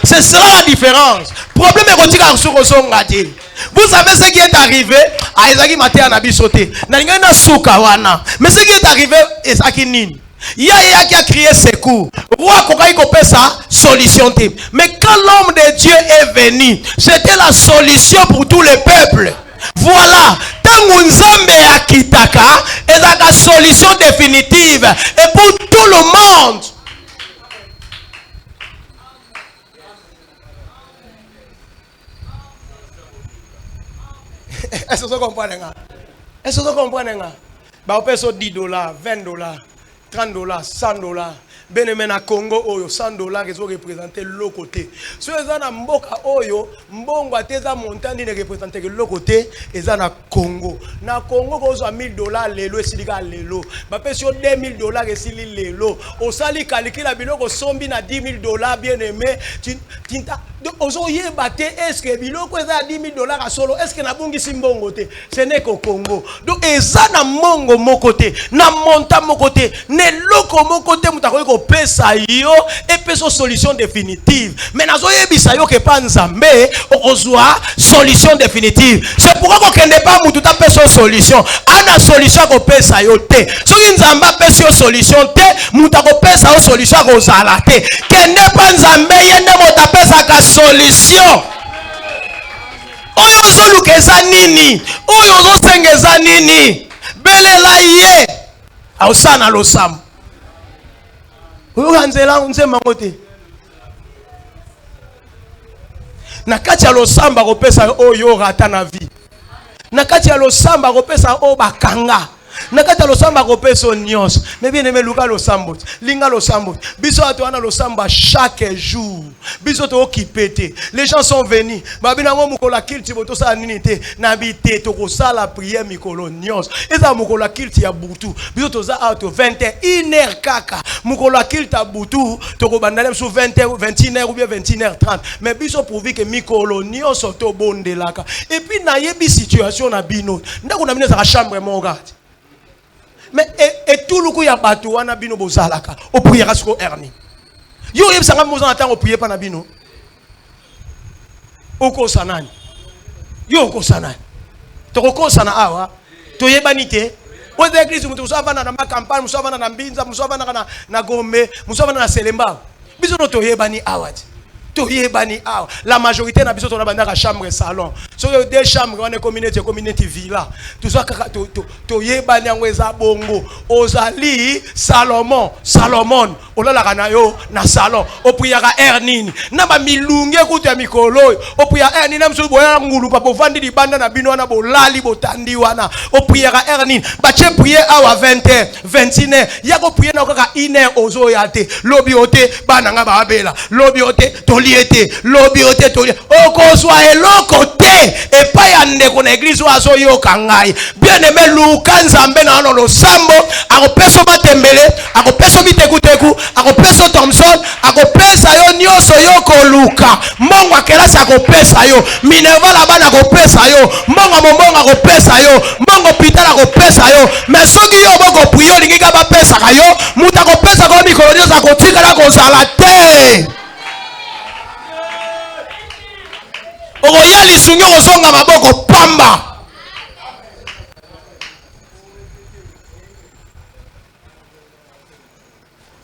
C'est cela la différence. Problème est que vous savez ce qui est arrivé à Ezaki Maté à Nabi Soté. N'a soukawana. Mais ce qui est arrivé à Ezaki Nin. Il y a qui a crié secours. Roi Kokai Kopé sa solution. Mais quand l'homme de Dieu est venu, c'était la solution pour tous les peuples. Voilà. Tant Nzambe a kitaka, et la solution définitive. Et pour tout le monde. Est-ce que vous comprenez? Est-ce que vous comprenez? Bah, on peut sur $10, $20. $30, $100. Ben na Congo oyo $100 qui sont représentés l'autre côté. Si ils ont na mboka oyo, mbongo ateza montant ni représenter l'autre côté, ils ont na Congo. Na Congo ko zo $1000 lelo esilika lelo. Ba pe sur $2000 esili lelo. Osali calcula biloko sombi na $10,000 bien aimé. Tinta ozo yeba te est-ce que biloko eza $10,000 a solo est-ce que na bungi simbongo te? Ce n'est qu'au Congo. Donc eza na mongo mokote, na monta mokote, ne loko mokote mutakoyeko pesa yo et peso solution définitive. Mais nazo yebisa yo ke pa Nzambe okozwa solution définitive. C'est pourquoi ko kende pas mutu ta peso solution. Ana solution ko pesa yo te. Soki Nzamba peso solution te, mutako pesa yo solution ko zala te. Kende pa Nzambe yende mota pesa ka solution. Oyo ozoluka eza nini? Oyo ozosenga eza nini? Belela ye. Ausana losambo. Uganzela unzema ngote. Na kati ya losamba kopesa oyo rata na vie. Na kati ya losamba kopesa o bakanga. Na kati ya losamba kopesa nyos. Mais bien aimé luka losambo. Linga losambo. Biso atoana losamba chaque jour. Biso to okipete. Les gens sont venus. Babina ngo mukola kilti boto sa ninité. Na bité to ko sala prière mikolo nyos. Eza mukola kilti ya butu. Biso to za auto 21h kaka. Mukola kilti ya butu to ko bandale sur 20h 21h ou bien 21h30. Mais biso prouver que mikolo nyos to bondelaka. Et puis na yebi situation na bino. Ndako na bino za chambre mon gars. Mais et tout le coup ya bato wana bino bozalaka o priera siko erni yo yeb sanga mozo na o prier pa na bino oko sanani yo oko sanani to ko sana awa to yebani te o de église mutu so avana na campagne muso avana na mbinza muso avana na Gombe muso avana na Selemba biso no to yebani awa to yebani awa la majorité na biso to na bandaka chambre salon So yo deux chambres on est communauté villa. Tout ça kaka to yeba nyango eza bongo. Ozali Salomon. Olala kana yo na salon. Opuyaka ernini. Na ba milunge kutu ya mikolo. Opuya ernini na mso boya ngulu pa povandi di banda na bino wana bolali botandi wana. Opuyaka ernini. Bache prier awa 20h, 21h. Yako prier na kaka 1h ozo yate. Lobi ote bana nga babela. Lobi ote toliete. Lobi ote toliete. Oko swa eloko te. E pa ya ndeko na église wazo yo kangai. Bien aimé luka nzambe na ano lo sambo. Ako peso matembele. Ako peso bitekuteku. Ako peso Thompson. Ako pesa yo nyoso yo koluka. Mongo akelasi ako pesa yo. Minerva la bana ako pesa yo. Mongo momongo ako pesa yo. Mongo pitala ako pesa yo. Mesoki yo boko puyo lingika ba pesa kayo. Muta ako pesa ko mikolo nyoso ako tika na kozala te. Ogoya lisungi ozonga maboko pamba.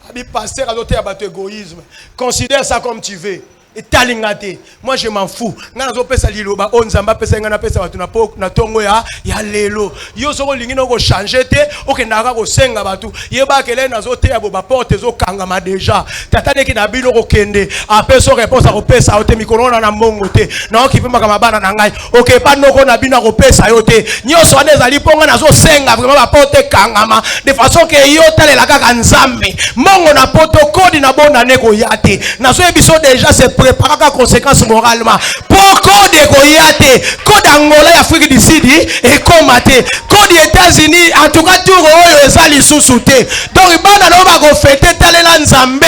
Abi pasteur a doté à battre égoïsme. Considère ça comme tu veux. Et talingate. Moi je m'en fous. Nga nazo pesa liloba onzamba pesa nga na pesa batu na po na tongo ya lelo. Yo soko lingi no ko changer te, okendaka ko senga batu. Yeba kele nazo te ya bo ba porte zo kangama déjà. Tata neki na bino ko kende. Apeso réponse ko pesa ote mikolo na mbongo te. Na okipima kama bana na ngai. OK pa noko na bino ko pesa yo te. Nyoso aneza liponga nazo senga vraiment ba porte kangama de façon que yo talela kaka nzambe. Mongo na protocole na bona neko yate. Nazo ebiso déjà c'est préparer la conséquence moralement. Pour code Goyate, code Angola, Afrique du Sud, et commaté. Code États-Unis, en tout cas, tout le monde est sous-souté. Donc, il va nous fêter tel Nzambe.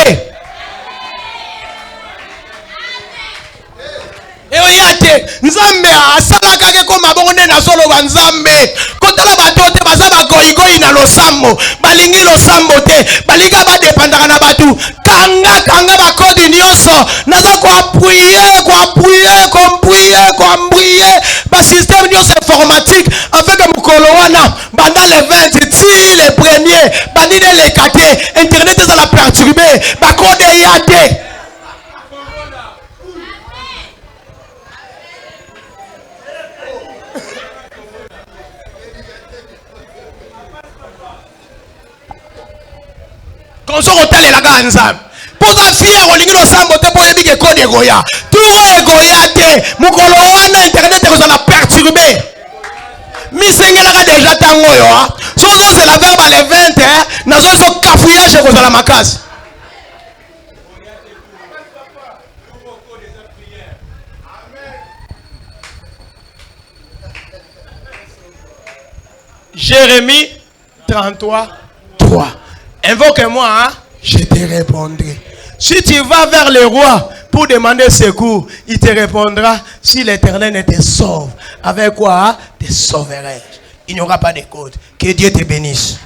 Et oyate, Nzambe, asalaka ke koma bonne na solo Nzambe. Kotala batote basaba goigoi na losambo, balingi losambo te, balinga ba dépendaka na batu. Kanga ba kodi nyoso, nazo ko appuyer, ba système nyoso informatique avec mukolo wana, banda le 20 ti le premier, bandine le 4, internet za la perturber, ba kode yate. Konso hôtel la ganza. Poza fia olingi no sambo te boye bige kode goya. Tout goya te. Mukolo wana internet ko la perturber. Mi sengela ka déjà tango yo. So c'est la verbe à les 20 hein. Nazo so kafouillage ko la makasi. Jérémie 33, 3. Invoque-moi, hein? Je te répondrai. Si tu vas vers le roi pour demander secours, il te répondra si l'Éternel ne te sauve. Avec quoi? Te sauverai. Il n'y aura pas de code. Que Dieu te bénisse.